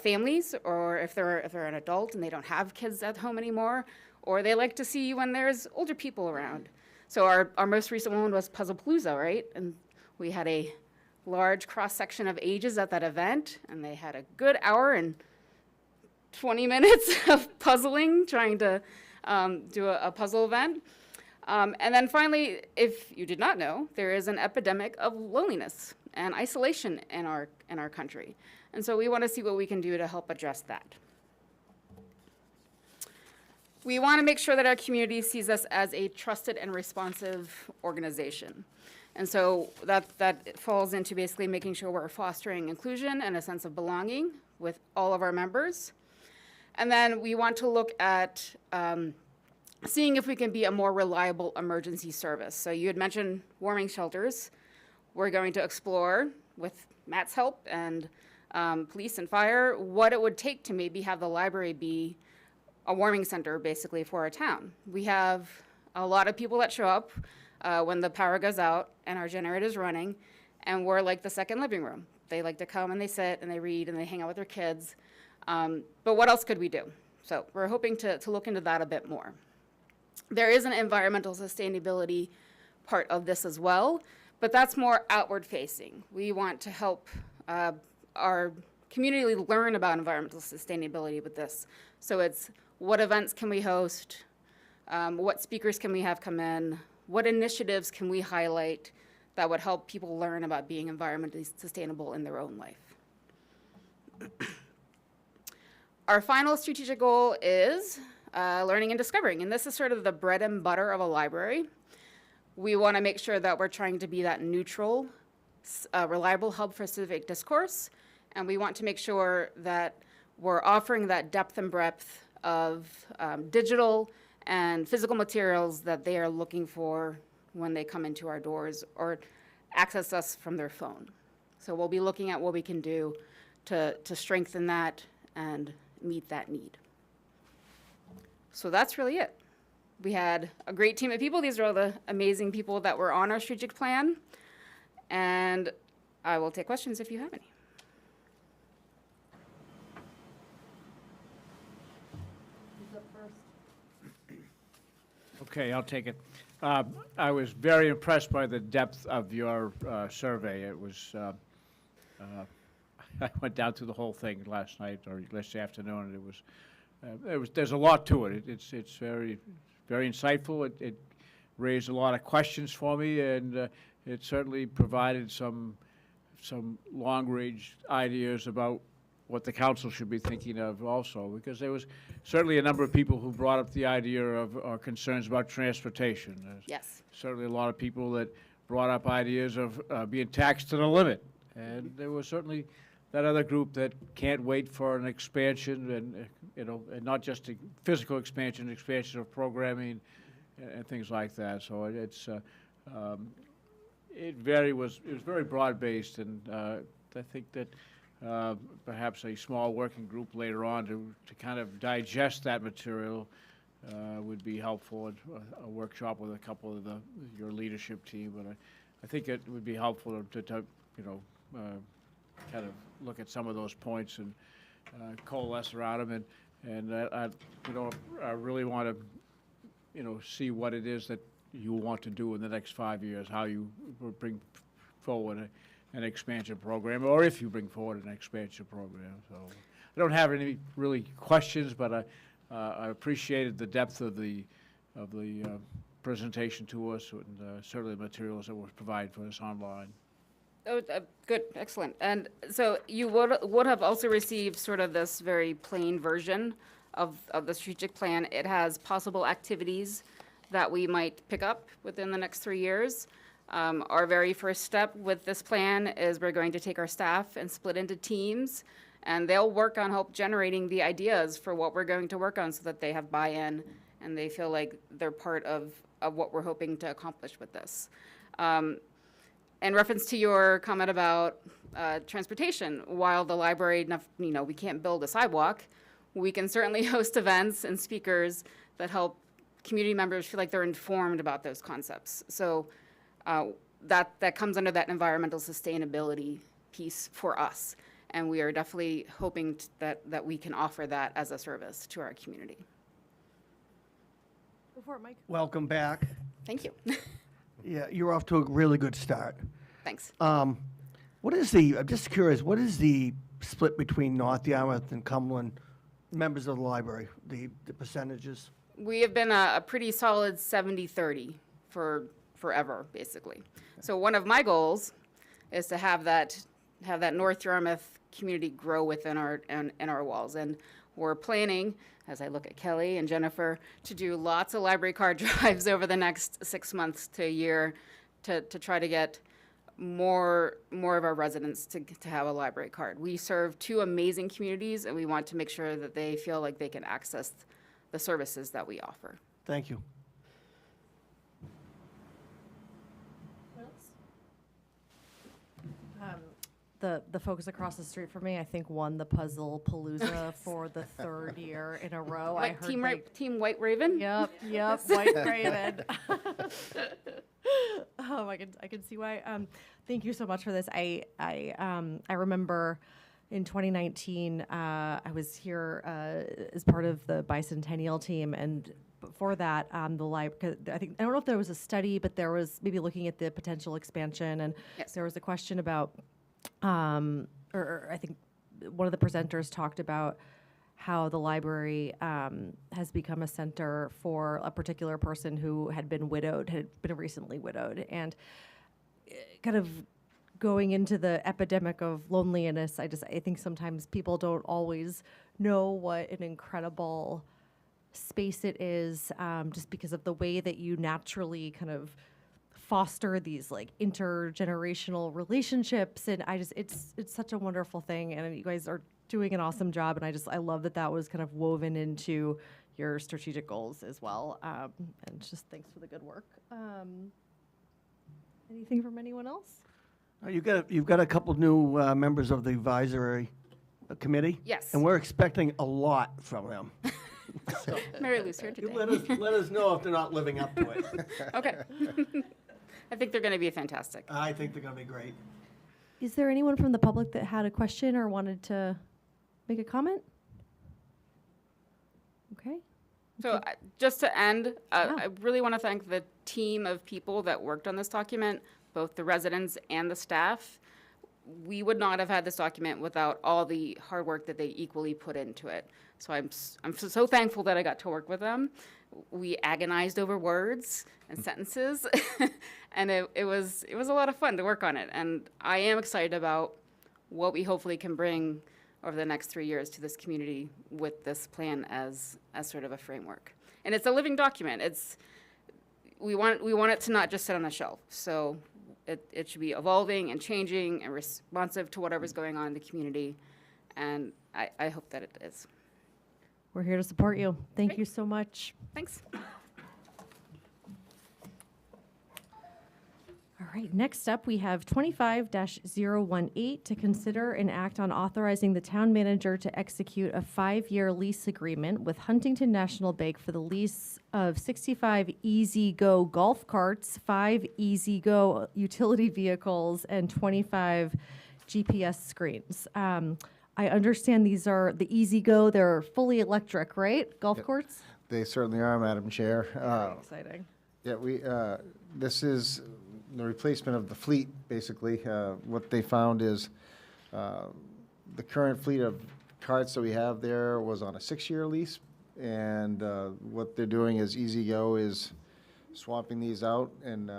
families, or if they're an adult and they don't have kids at home anymore, or they like to see when there's older people around. So our most recent one was Puzzlepalooza, right? And we had a large cross-section of ages at that event, and they had a good hour and 20 minutes of puzzling, trying to do a puzzle event. And then finally, if you did not know, there is an epidemic of loneliness and isolation in our country. And so we want to see what we can do to help address that. We want to make sure that our community sees us as a trusted and responsive organization. And so that falls into basically making sure we're fostering inclusion and a sense of belonging with all of our members. And then we want to look at seeing if we can be a more reliable emergency service. So you had mentioned warming shelters. We're going to explore, with Matt's help and police and fire, what it would take to maybe have the library be a warming center, basically, for our town. We have a lot of people that show up when the power goes out and our generator's running, and we're like the second living room. They like to come and they sit and they read and they hang out with their kids. But what else could we do? So we're hoping to look into that a bit more. There is an environmental sustainability part of this as well, but that's more outward facing. We want to help our community learn about environmental sustainability with this. So it's what events can we host, what speakers can we have come in, what initiatives can we highlight that would help people learn about being environmentally sustainable in their own life. Our final strategic goal is learning and discovering, and this is sort of the bread and butter of a library. We want to make sure that we're trying to be that neutral, reliable hub for civic discourse, and we want to make sure that we're offering that depth and breadth of digital and physical materials that they are looking for when they come into our doors or access us from their phone. So we'll be looking at what we can do to strengthen that and meet that need. So that's really it. We had a great team of people. These are all the amazing people that were on our strategic plan. And I will take questions if you have any. Okay, I'll take it. I was very impressed by the depth of your survey. It was, I went down through the whole thing last night or yesterday afternoon, and it was there's a lot to it. It's very insightful. It raised a lot of questions for me, and it certainly provided some long-range ideas about what the council should be thinking of also, because there was certainly a number of people who brought up the idea of concerns about transportation. There's Yes. certainly a lot of people that brought up ideas of being taxed to the limit. And there was certainly that other group that can't wait for an expansion and not just a physical expansion of programming and things like that. So it was very broad-based, and I think that perhaps a small working group later on to kind of digest that material would be helpful. And a workshop with a couple of your leadership team, but I think it would be helpful to kind of look at some of those points and coalesce around them, and I really want to see what it is that you want to do in the next 5 years, how you bring forward an expansion program, or if you bring forward an expansion program. So I don't have any really questions, but I appreciated the depth of the presentation to us, and certainly the materials that were provided for us online. Oh, good, excellent. And so you would have also received sort of this very plain version of the strategic plan. It has possible activities that we might pick up within the next 3 years. Our very first step with this plan is we're going to take our staff and split into teams, and they'll work on help generating the ideas for what we're going to work on so that they have buy-in and they feel like they're part of what we're hoping to accomplish with this. In reference to your comment about transportation, while the library, we can't build a sidewalk, we can certainly host events and speakers that help community members feel like they're informed about those concepts. So that comes under that environmental sustainability piece for us. And we are definitely hoping that we can offer that as a service to our community. Go for it, Mike. Welcome back. Thank you. Yeah, you're off to a really good start. Thanks. I'm just curious, what is the split between North Yarmouth and Cumberland members of the library, the percentages? We have been a pretty solid 70-30 for forever, basically. So one of my goals is to have that North Yarmouth community grow within our walls. And we're planning, as I look at Kelly and Jennifer, to do lots of library card drives over the next 6 months to a year to try to get more of our residents to have a library card. We serve 2 amazing communities, and we want to make sure that they feel like they can access the services that we offer. Thank you. The folks across the street from me, I think, won the Puzzle Palooza for the 3rd year in a row. I Like heard Team White Raven? Yep, White Raven. I can see why. Thank you so much for this. I remember in 2019, I was here as part of the bicentennial team, and before that, I don't know if there was a study, but there was maybe looking at the potential expansion, and Yes. there was a question about, or I think one of the presenters talked about how the library has become a center for a particular person who had been recently widowed. And kind of going into the epidemic of loneliness, I think sometimes people don't always know what an incredible space it is, just because of the way that you naturally kind of foster these like intergenerational relationships. And it's such a wonderful thing. And you guys are doing an awesome job, and I love that was kind of woven into your strategic goals as well. And just thanks for the good work. Anything from anyone else? You've got a couple new members of the advisory committee. Yes. And we're expecting a lot from them. Mary Lou's here You today. let us know if they're not living up to it. Okay. I think they're going to be fantastic. I think they're going to be great. Is there anyone from the public that had a question or wanted to make a comment? Okay. So just to end, I really want to thank the team of people that worked on this document, both the residents and the staff. We would not have had this document without all the hard work that they equally put into it. So I'm so thankful that I got to work with them. We agonized over words and sentences, and it was a lot of fun to work on it. And I am excited about what we hopefully can bring over the next 3 years to this community with this plan as sort of a framework. And it's a living document. We want it to not just sit on a shelf. So it should be evolving and changing and responsive to whatever's going on in the community. And I hope that it is. We're here to support you. Thank you so much. Thanks. All right, next up, we have 25-018 to consider an act on authorizing the town manager to execute a 5-year lease agreement with Huntington National Bank for the lease of 65 Easy Go golf carts, 5 Easy Go utility vehicles, and 25 GPS screens. I understand these are the Easy Go, they're fully electric, right? Golf carts? They certainly are, Madam Chair. Exciting. Yeah, this is the replacement of the fleet, basically. What they found is the current fleet of carts that we have there was on a 6-year lease, and what they're doing is Easy Go is swapping these out and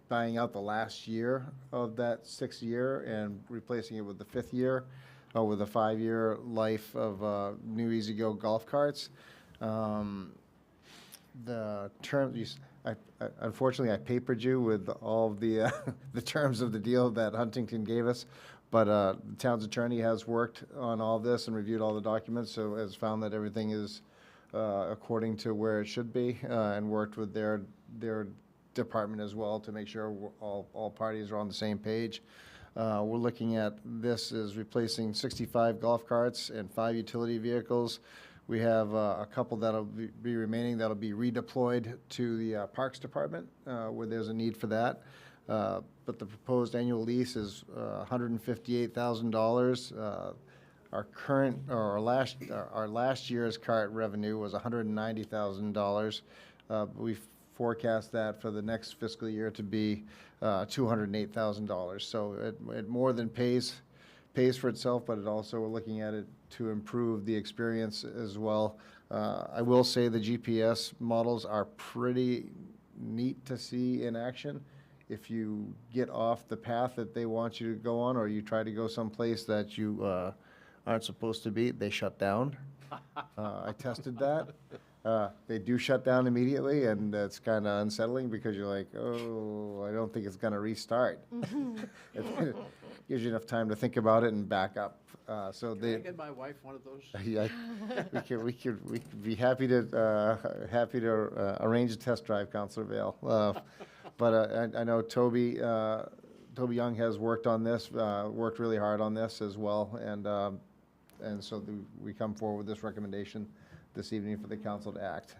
buying out the last year of that 6th year and replacing it with the 5th year, with a 5-year life of new Easy Go golf carts. The terms, unfortunately, I papered you with all of the the terms of the deal that Huntington gave us, but the town's attorney has worked on all this and reviewed all the documents, so has found that everything is according to where it should be, and worked with their department as well to make sure all parties are on the same page. We're looking at this as replacing 65 golf carts and 5 utility vehicles. We have a couple that'll be remaining that'll be redeployed to the Parks Department where there's a need for that. But the proposed annual lease is $158,000. Our last year's cart revenue was $190,000. We forecast that for the next fiscal year to be $208,000. So it more than pays for itself, but it also, we're looking at it to improve the experience as well. I will say the GPS models are pretty neat to see in action. If you get off the path that they want you to go on, or you try to go someplace that you aren't supposed to be, they shut down. I tested that. They do shut down immediately, and it's kind of unsettling because you're like, oh, I don't think it's going to restart. It gives you enough time to think about it and back up. So Can I get my wife one of those? yeah, we could be happy to arrange a test drive, Councilor Vale. But I know Toby Young has worked on this, worked really hard on this as well, and so we come forward with this recommendation this evening for the council to act.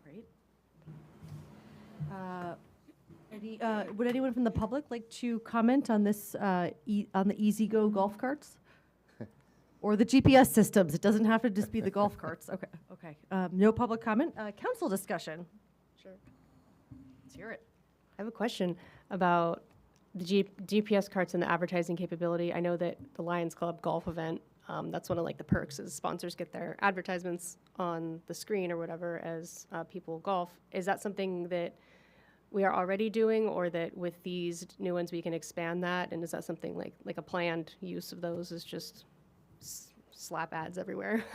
Great. Would anyone from the public like to comment on this, on the Easy Go golf carts? Or the GPS systems? It doesn't have to just be the golf carts. Okay, okay. No public comment. Council discussion. Sure. Let's hear it. I have a question about the GPS carts and the advertising capability. I know that the Lions Club golf event, that's one of like the perks is sponsors get their advertisements on the screen or whatever as people golf. Is that something that we are already doing, or that with these new ones we can expand that? And is that something like a planned use of those is just slap ads everywhere?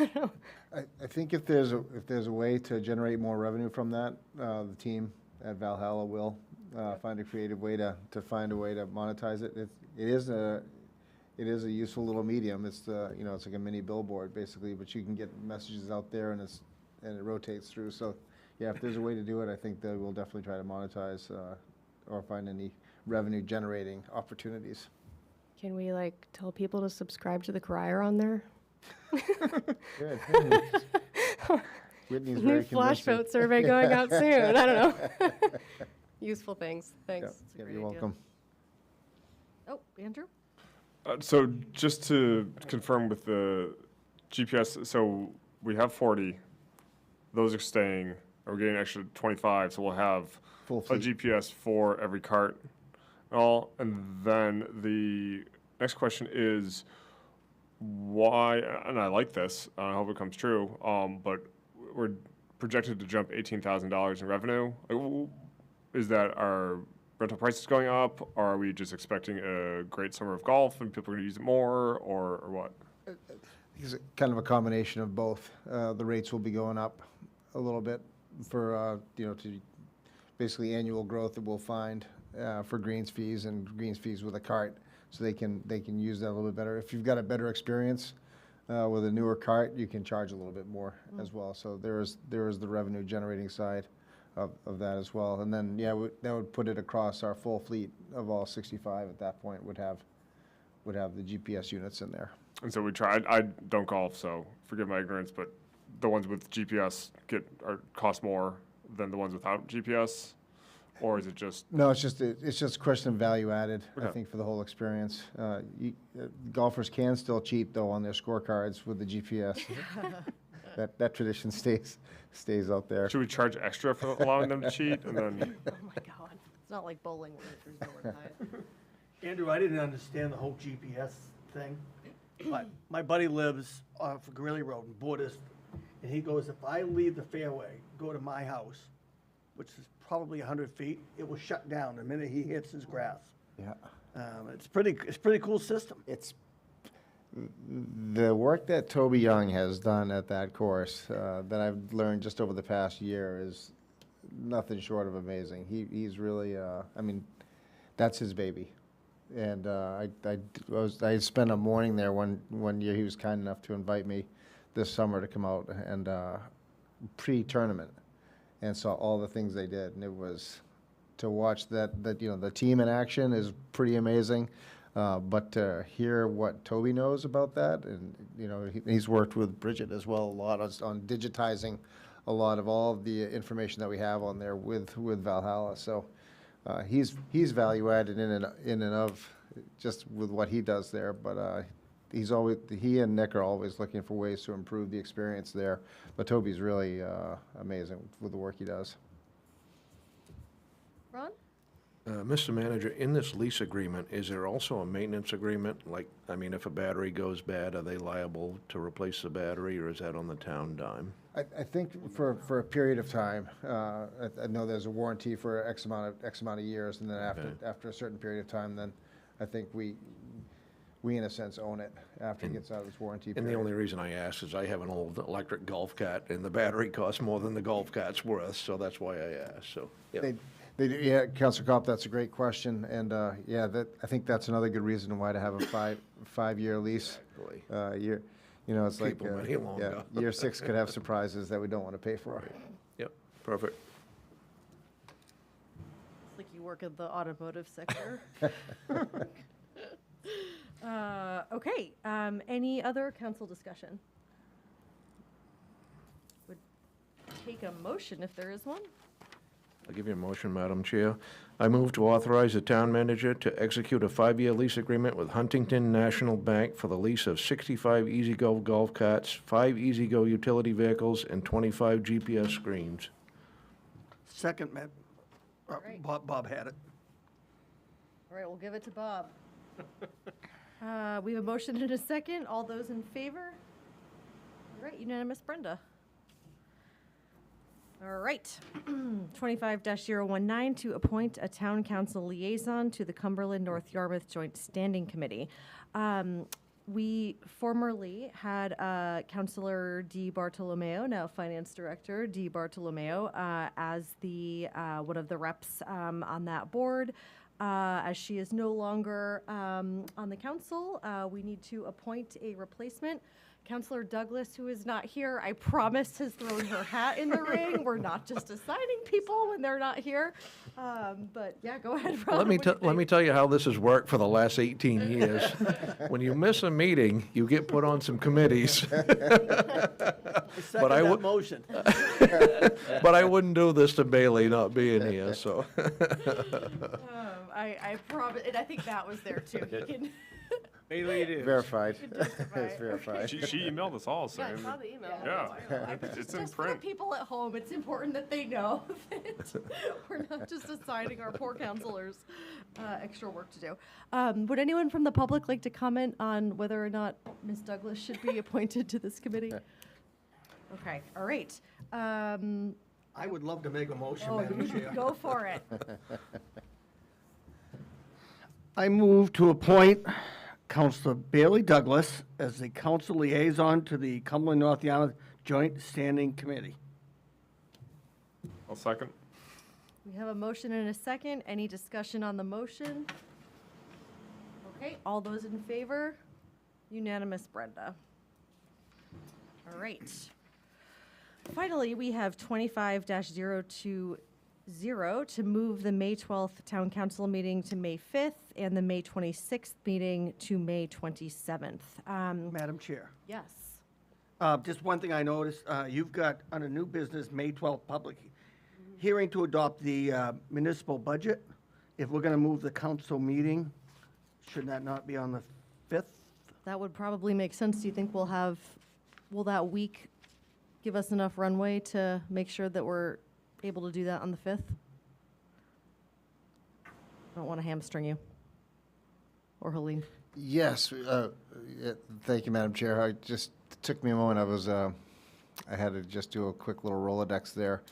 I think if there's a way to generate more revenue from that, the team at Valhalla will find a creative way to find a way to monetize it. It is a useful little medium. It's it's like a mini billboard basically, but you can get messages out there and it rotates through. So yeah, if there's a way to do it, I think that we'll definitely try to monetize or find any revenue generating opportunities. Can we like tell people to subscribe to the Crier on there? Good. Whitney's New very flash convincing. vote survey going out soon. I don't know. Useful things. Thanks. Yeah, you're welcome. Oh, Andrew? So just to confirm with the GPS, so we have 40. Those are staying. We're getting an extra 25, so we'll have Full a fleet. GPS for every cart. And then the next question is why, and I like this, I hope it comes true, but we're projected to jump $18,000 in revenue. Is that our rental prices going up, or are we just expecting a great summer of golf and people are going to use it more, or what? It's kind of a combination of both. The rates will be going up a little bit for, to basically annual growth that we'll find for greens fees and greens fees with a cart, so they can use that a little bit better. If you've got a better experience with a newer cart, you can charge a little bit more as well. So there is the revenue generating side of that as well. And then, yeah, that would put it across our full fleet of all 65 at that point would have the GPS units in there. And so we tried, I don't golf, so forgive my ignorance, but the ones with GPS cost more than the ones without GPS? Or is it just? No, it's just a question of value added, I Okay. think, for the whole experience. Golfers can still cheat, though, on their scorecards with the GPS. That tradition stays out there. Should we charge extra for allowing them to cheat? And then, Oh my God. It's not like bowling where there's nowhere to hide. Andrew, I didn't understand the whole GPS thing, but my buddy lives off Greeley Road in Buddhist, and he goes, if I leave the fairway, go to my house, which is probably 100 feet, it will shut down the minute he hits his grass. Yeah. It's pretty cool system. It's the work that Toby Young has done at that course that I've learned just over the past year is nothing short of amazing. He's really, that's his baby. And I spent a morning there one year. He was kind enough to invite me this summer to come out and pre-tournament and saw all the things they did. And it was, to watch that you know, the team in action is pretty amazing. But to hear what Toby knows about that, and you know, he's worked with Bridget as well a lot on digitizing a lot of all of the information that we have on there with Valhalla. So he's value added in and of just with what he does there. But he and Nick are always looking for ways to improve the experience there. But Toby's really amazing with the work he does. Ron? Mr. Manager, in this lease agreement, is there also a maintenance agreement? Like, I mean, if a battery goes bad, are they liable to replace the battery, or is that on the town dime? I think for a period of time, I know there's a warranty for X amount of years, and then after a certain period of time, then I think we in a sense own it after it gets out of its warranty period. And the only reason I ask is I have an old electric golf cart, and the battery costs more than the golf cart's worth, so that's why I asked, so, yeah. Yeah, Councilor Kopp, that's a great question, and yeah, I think that's another good reason why to have a five-year lease. Exactly. You know, it's Keep like, them any longer. year 6 could have surprises that we don't want to pay for. Yep, perfect. It's like you work in the automotive sector. Okay, any other council discussion? Would take a motion if there is one. I'll give you a motion, Madam Chair. I move to authorize the town manager to execute a 5-year lease agreement with Huntington National Bank for the lease of 65 E-Z-Go golf carts, 5 E-Z-Go utility vehicles, and 25 GPS screens. Second, Matt. right. Bob had it. All right, we'll give it to Bob. We have a motion and a second. All those in favor? All right, unanimous, Brenda. All right, 25-019 to appoint a town council liaison to the Cumberland North Yarmouth Joint Standing Committee. We formerly had Councilor Di Bartolomeo, now Finance Director Di Bartolomeo, as the one of the reps on that board. As she is no longer on the council, we need to appoint a replacement. Councilor Douglas, who is not here, I promise has thrown her hat in the ring. We're not just assigning people when they're not here. But yeah, go ahead, Ron. Let me tell you how this has worked for the last 18 years. When you miss a meeting, you get put on some committees. Second that motion. But I wouldn't do this to Bailey not being here, so. I promise, and I think that was there too. You can Bailey, it is. Verified. justify It's it. verified. She emailed us all Yeah, I saying, saw the email. Yeah. Just It's in for the print. people at home, it's important that they know that we're not just assigning our poor counselors extra work to do. Would anyone from the public like to comment on whether or not Ms. Douglas should be appointed to this committee? Okay, all right. I would love to make a motion, Madam Chair. Go for it. I move to appoint Councilor Bailey Douglas as the council liaison to the Cumberland North Yarmouth Joint Standing Committee. I'll second. We have a motion and a second. Any discussion on the motion? Okay, all those in favor? Unanimous, Brenda. All right. Finally, we have 25-020 to move the May 12th Town Council meeting to May 5th and the May 26th meeting to May 27th. Madam Chair. Yes. Just one thing I noticed, you've got under new business, May 12th public hearing to adopt the municipal budget. If we're going to move the council meeting, should that not be on the 5th? That would probably make sense. Do you think will that week give us enough runway to make sure that we're able to do that on the 5th? I don't want to hamstring you. Or Helene. Yes, yeah, thank you, Madam Chair. It just took me a moment. I had to just do a quick little Rolodex there.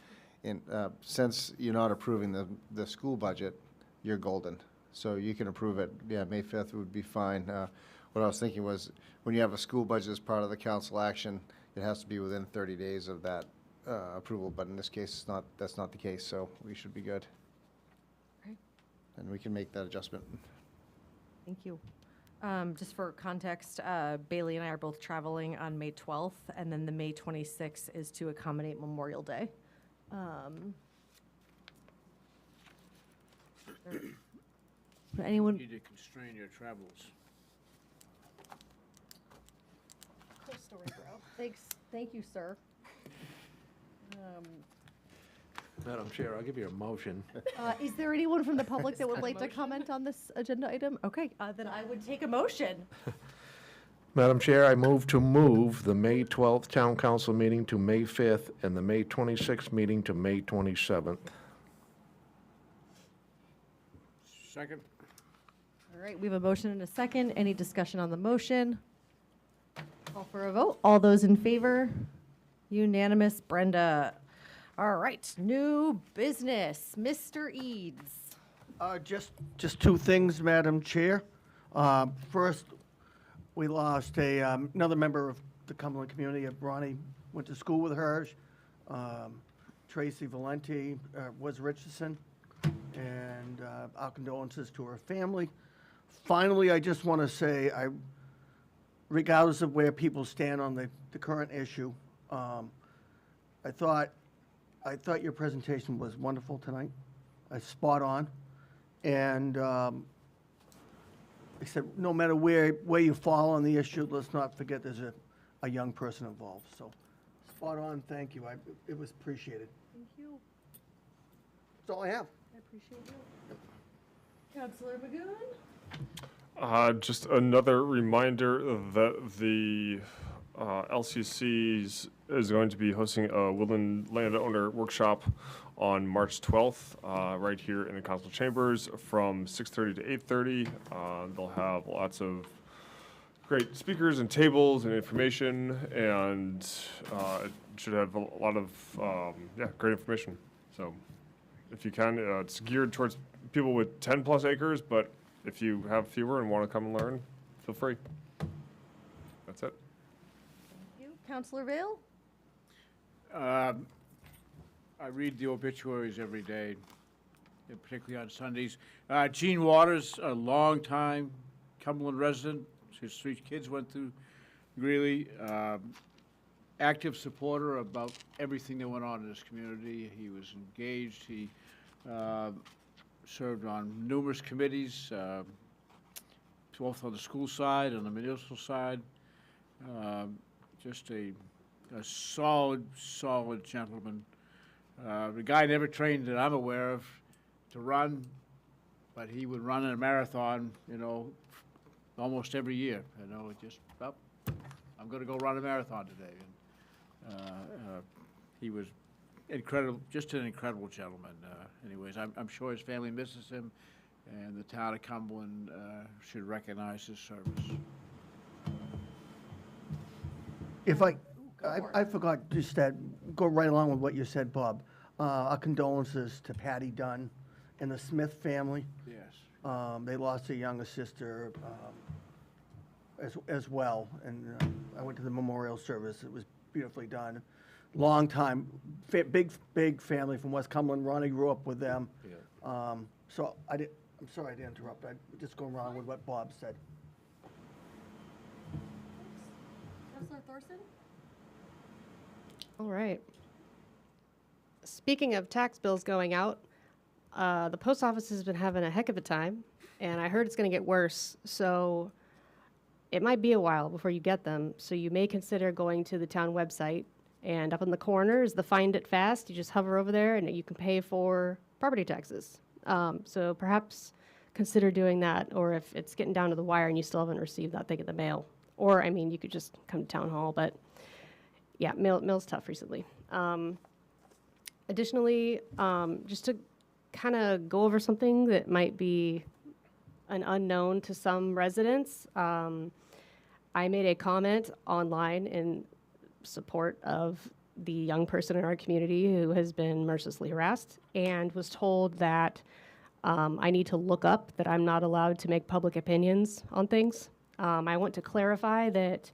And since you're not approving the school budget, you're golden. So you can approve it. Yeah, May 5th would be fine. What I was thinking was, when you have a school budget as part of the council action, it has to be within 30 days of that approval. But in this case, that's not the case, so we should be good. Okay. And we can make that adjustment. Thank you. Just for context, Bailey and I are both traveling on May 12th, and then the May 26th is to accommodate Memorial Day. Anyone? Need to constrain your travels. Thanks. Thank you, sir. Madam Chair, I'll give you a motion. Is there anyone from the public that would like to comment on this agenda item? Okay, then I would take a motion. Madam Chair, I move the May 12th Town Council meeting to May 5th and the May 26th meeting to May 27th. Second? All right, we have a motion and a second. Any discussion on the motion? Call for a vote. All those in favor? Unanimous. Brenda. All right, new business. Mr. Eads. Just two things, Madam Chair. First, we lost another member of the Cumberland community. Ronnie went to school with her. Tracy Valenti was Richardson, and our condolences to her family. Finally, I just want to say, regardless of where people stand on the current issue, I thought your presentation was wonderful tonight. Spot on. And I said, no matter where you fall on the issue, let's not forget there's a young person involved. So spot on, thank you. It was appreciated. Thank you. That's all I have. I appreciate you. Councilor Magoon? Just another reminder that the LCC is going to be hosting a woodland landowner workshop on March 12th, right here in the council chambers from 6:30 to 8:30. They'll have lots of great speakers and tables and information, and it should have a lot of great information. So if you can, it's geared towards people with 10 plus acres, but if you have fewer and want to come and learn, feel free. That's it. Thank you. Councilor Vale? I read the obituaries every day, and particularly on Sundays. Gene Waters, a long-time Cumberland resident. His three kids went through Greeley. Active supporter about everything that went on in this community. He was engaged. He served on numerous committees, both on the school side and the municipal side. Just a solid gentleman. The guy never trained that I'm aware of to run, but he would run in a marathon, almost every year. I'm going to go run a marathon today. And he was incredible, just an incredible gentleman. Anyways, I'm sure his family misses him, and the town of Cumberland should recognize his service. If I forgot just that, go right along with what you said, Bob. Our condolences to Patty Dunn and the Smith family. Yes. They lost a younger sister as well, and I went to the memorial service. It was beautifully done. Long time, big family from West Cumberland. Ronnie grew up with them. Yeah. So I'm sorry I didn't interrupt. I just go wrong with what Bob said. Councilor Thorson? All right. Speaking of tax bills going out, the post office has been having a heck of a time, and I heard it's going to get worse. So it might be a while before you get them. So you may consider going to the town website, and up in the corner is the Find It Fast. You just hover over there, and you can pay for property taxes. So perhaps consider doing that, or if it's getting down to the wire and you still haven't received that thing in the mail. Or, you could just come to town hall, but yeah, mail's tough recently. Additionally, just to kind of go over something that might be an unknown to some residents, I made a comment online in support of the young person in our community who has been mercilessly harassed, and was told that I need to look up that I'm not allowed to make public opinions on things. I want to clarify that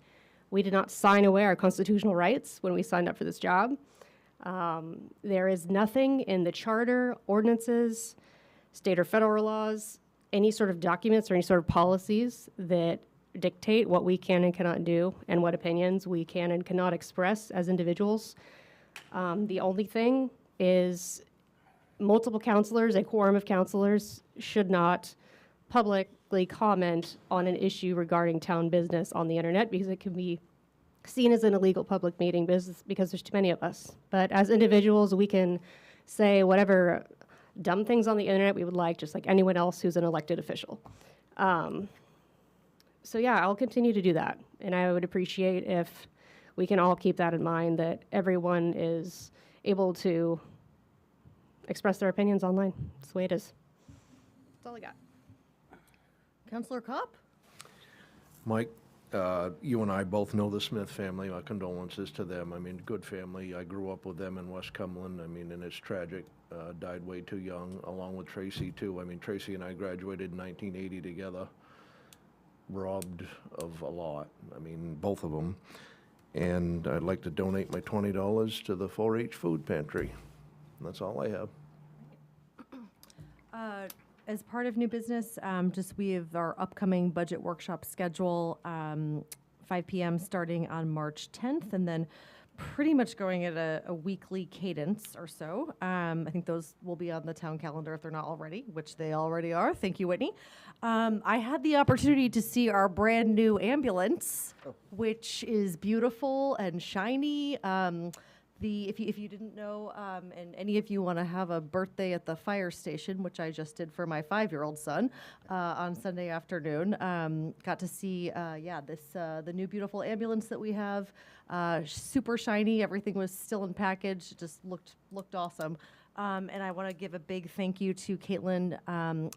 we did not sign away our constitutional rights when we signed up for this job. There is nothing in the charter, ordinances, state or federal laws any sort of documents or any sort of policies that dictate what we can and cannot do and what opinions we can and cannot express as individuals. The only thing is multiple counselors, a quorum of counselors, should not publicly comment on an issue regarding town business on the internet because it can be seen as an illegal public meeting business because there's too many of us. But as individuals, we can say whatever dumb things on the internet we would like, just like anyone else who's an elected official. So yeah, I'll continue to do that. And I would appreciate if we can all keep that in mind, that everyone is able to express their opinions online. That's the way it is. That's all I got. Counselor Kopp? Mike, you and I both know the Smith family. My condolences to them. I mean, good family. I grew up with them in West Cumberland. I mean, and it's tragic. Died way too young, along with Tracy, too. I mean, Tracy and I graduated in 1980 together. Robbed of a lot. I mean, both of them. And I'd like to donate my $20 to the 4-H food pantry. That's all I have. As part of new business, just we have our upcoming budget workshop schedule, 5 p.m. starting on March 10th, and then pretty much going at a weekly cadence or so. I think those will be on the town calendar if they're not already, which they already are. Thank you, Whitney. I had the opportunity to see our brand new ambulance, which is beautiful and shiny. If you didn't know, and any of you want to have a birthday at the fire station, which I just did for my 5-year-old son on Sunday afternoon, got to see, the new beautiful ambulance that we have, super shiny. Everything was still in package, it just looked awesome. And I want to give a big thank you to Caitlin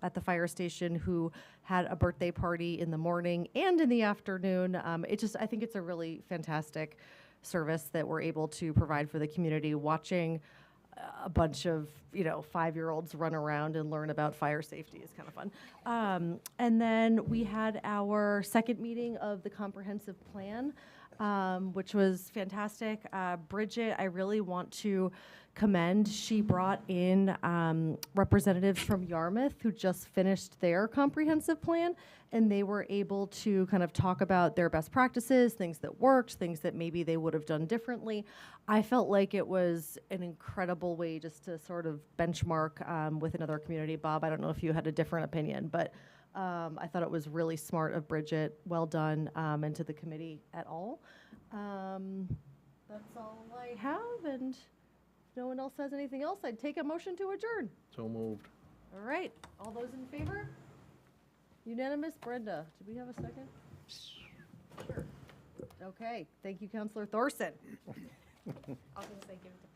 at the fire station, who had a birthday party in the morning and in the afternoon. I think it's a really fantastic service that we're able to provide for the community. Watching a bunch of 5-year-olds run around and learn about fire safety is kind of fun. And then we had our second meeting of the comprehensive plan, which was fantastic. Bridget, I really want to commend. She brought in representatives from Yarmouth who just finished their comprehensive plan, and they were able to kind of talk about their best practices, things that worked, things that maybe they would have done differently. I felt like it was an incredible way just to sort of benchmark with another community. Bob, I don't know if you had a different opinion, but I thought it was really smart of Bridget. Well done, and to the committee at all. That's all I have, and if no one else has anything else, I'd take a motion to adjourn. So moved. All right, all those in favor? Unanimous. Brenda, did we have a second? Sure. Okay, thank you, Counselor Thorson. I was going to say give it to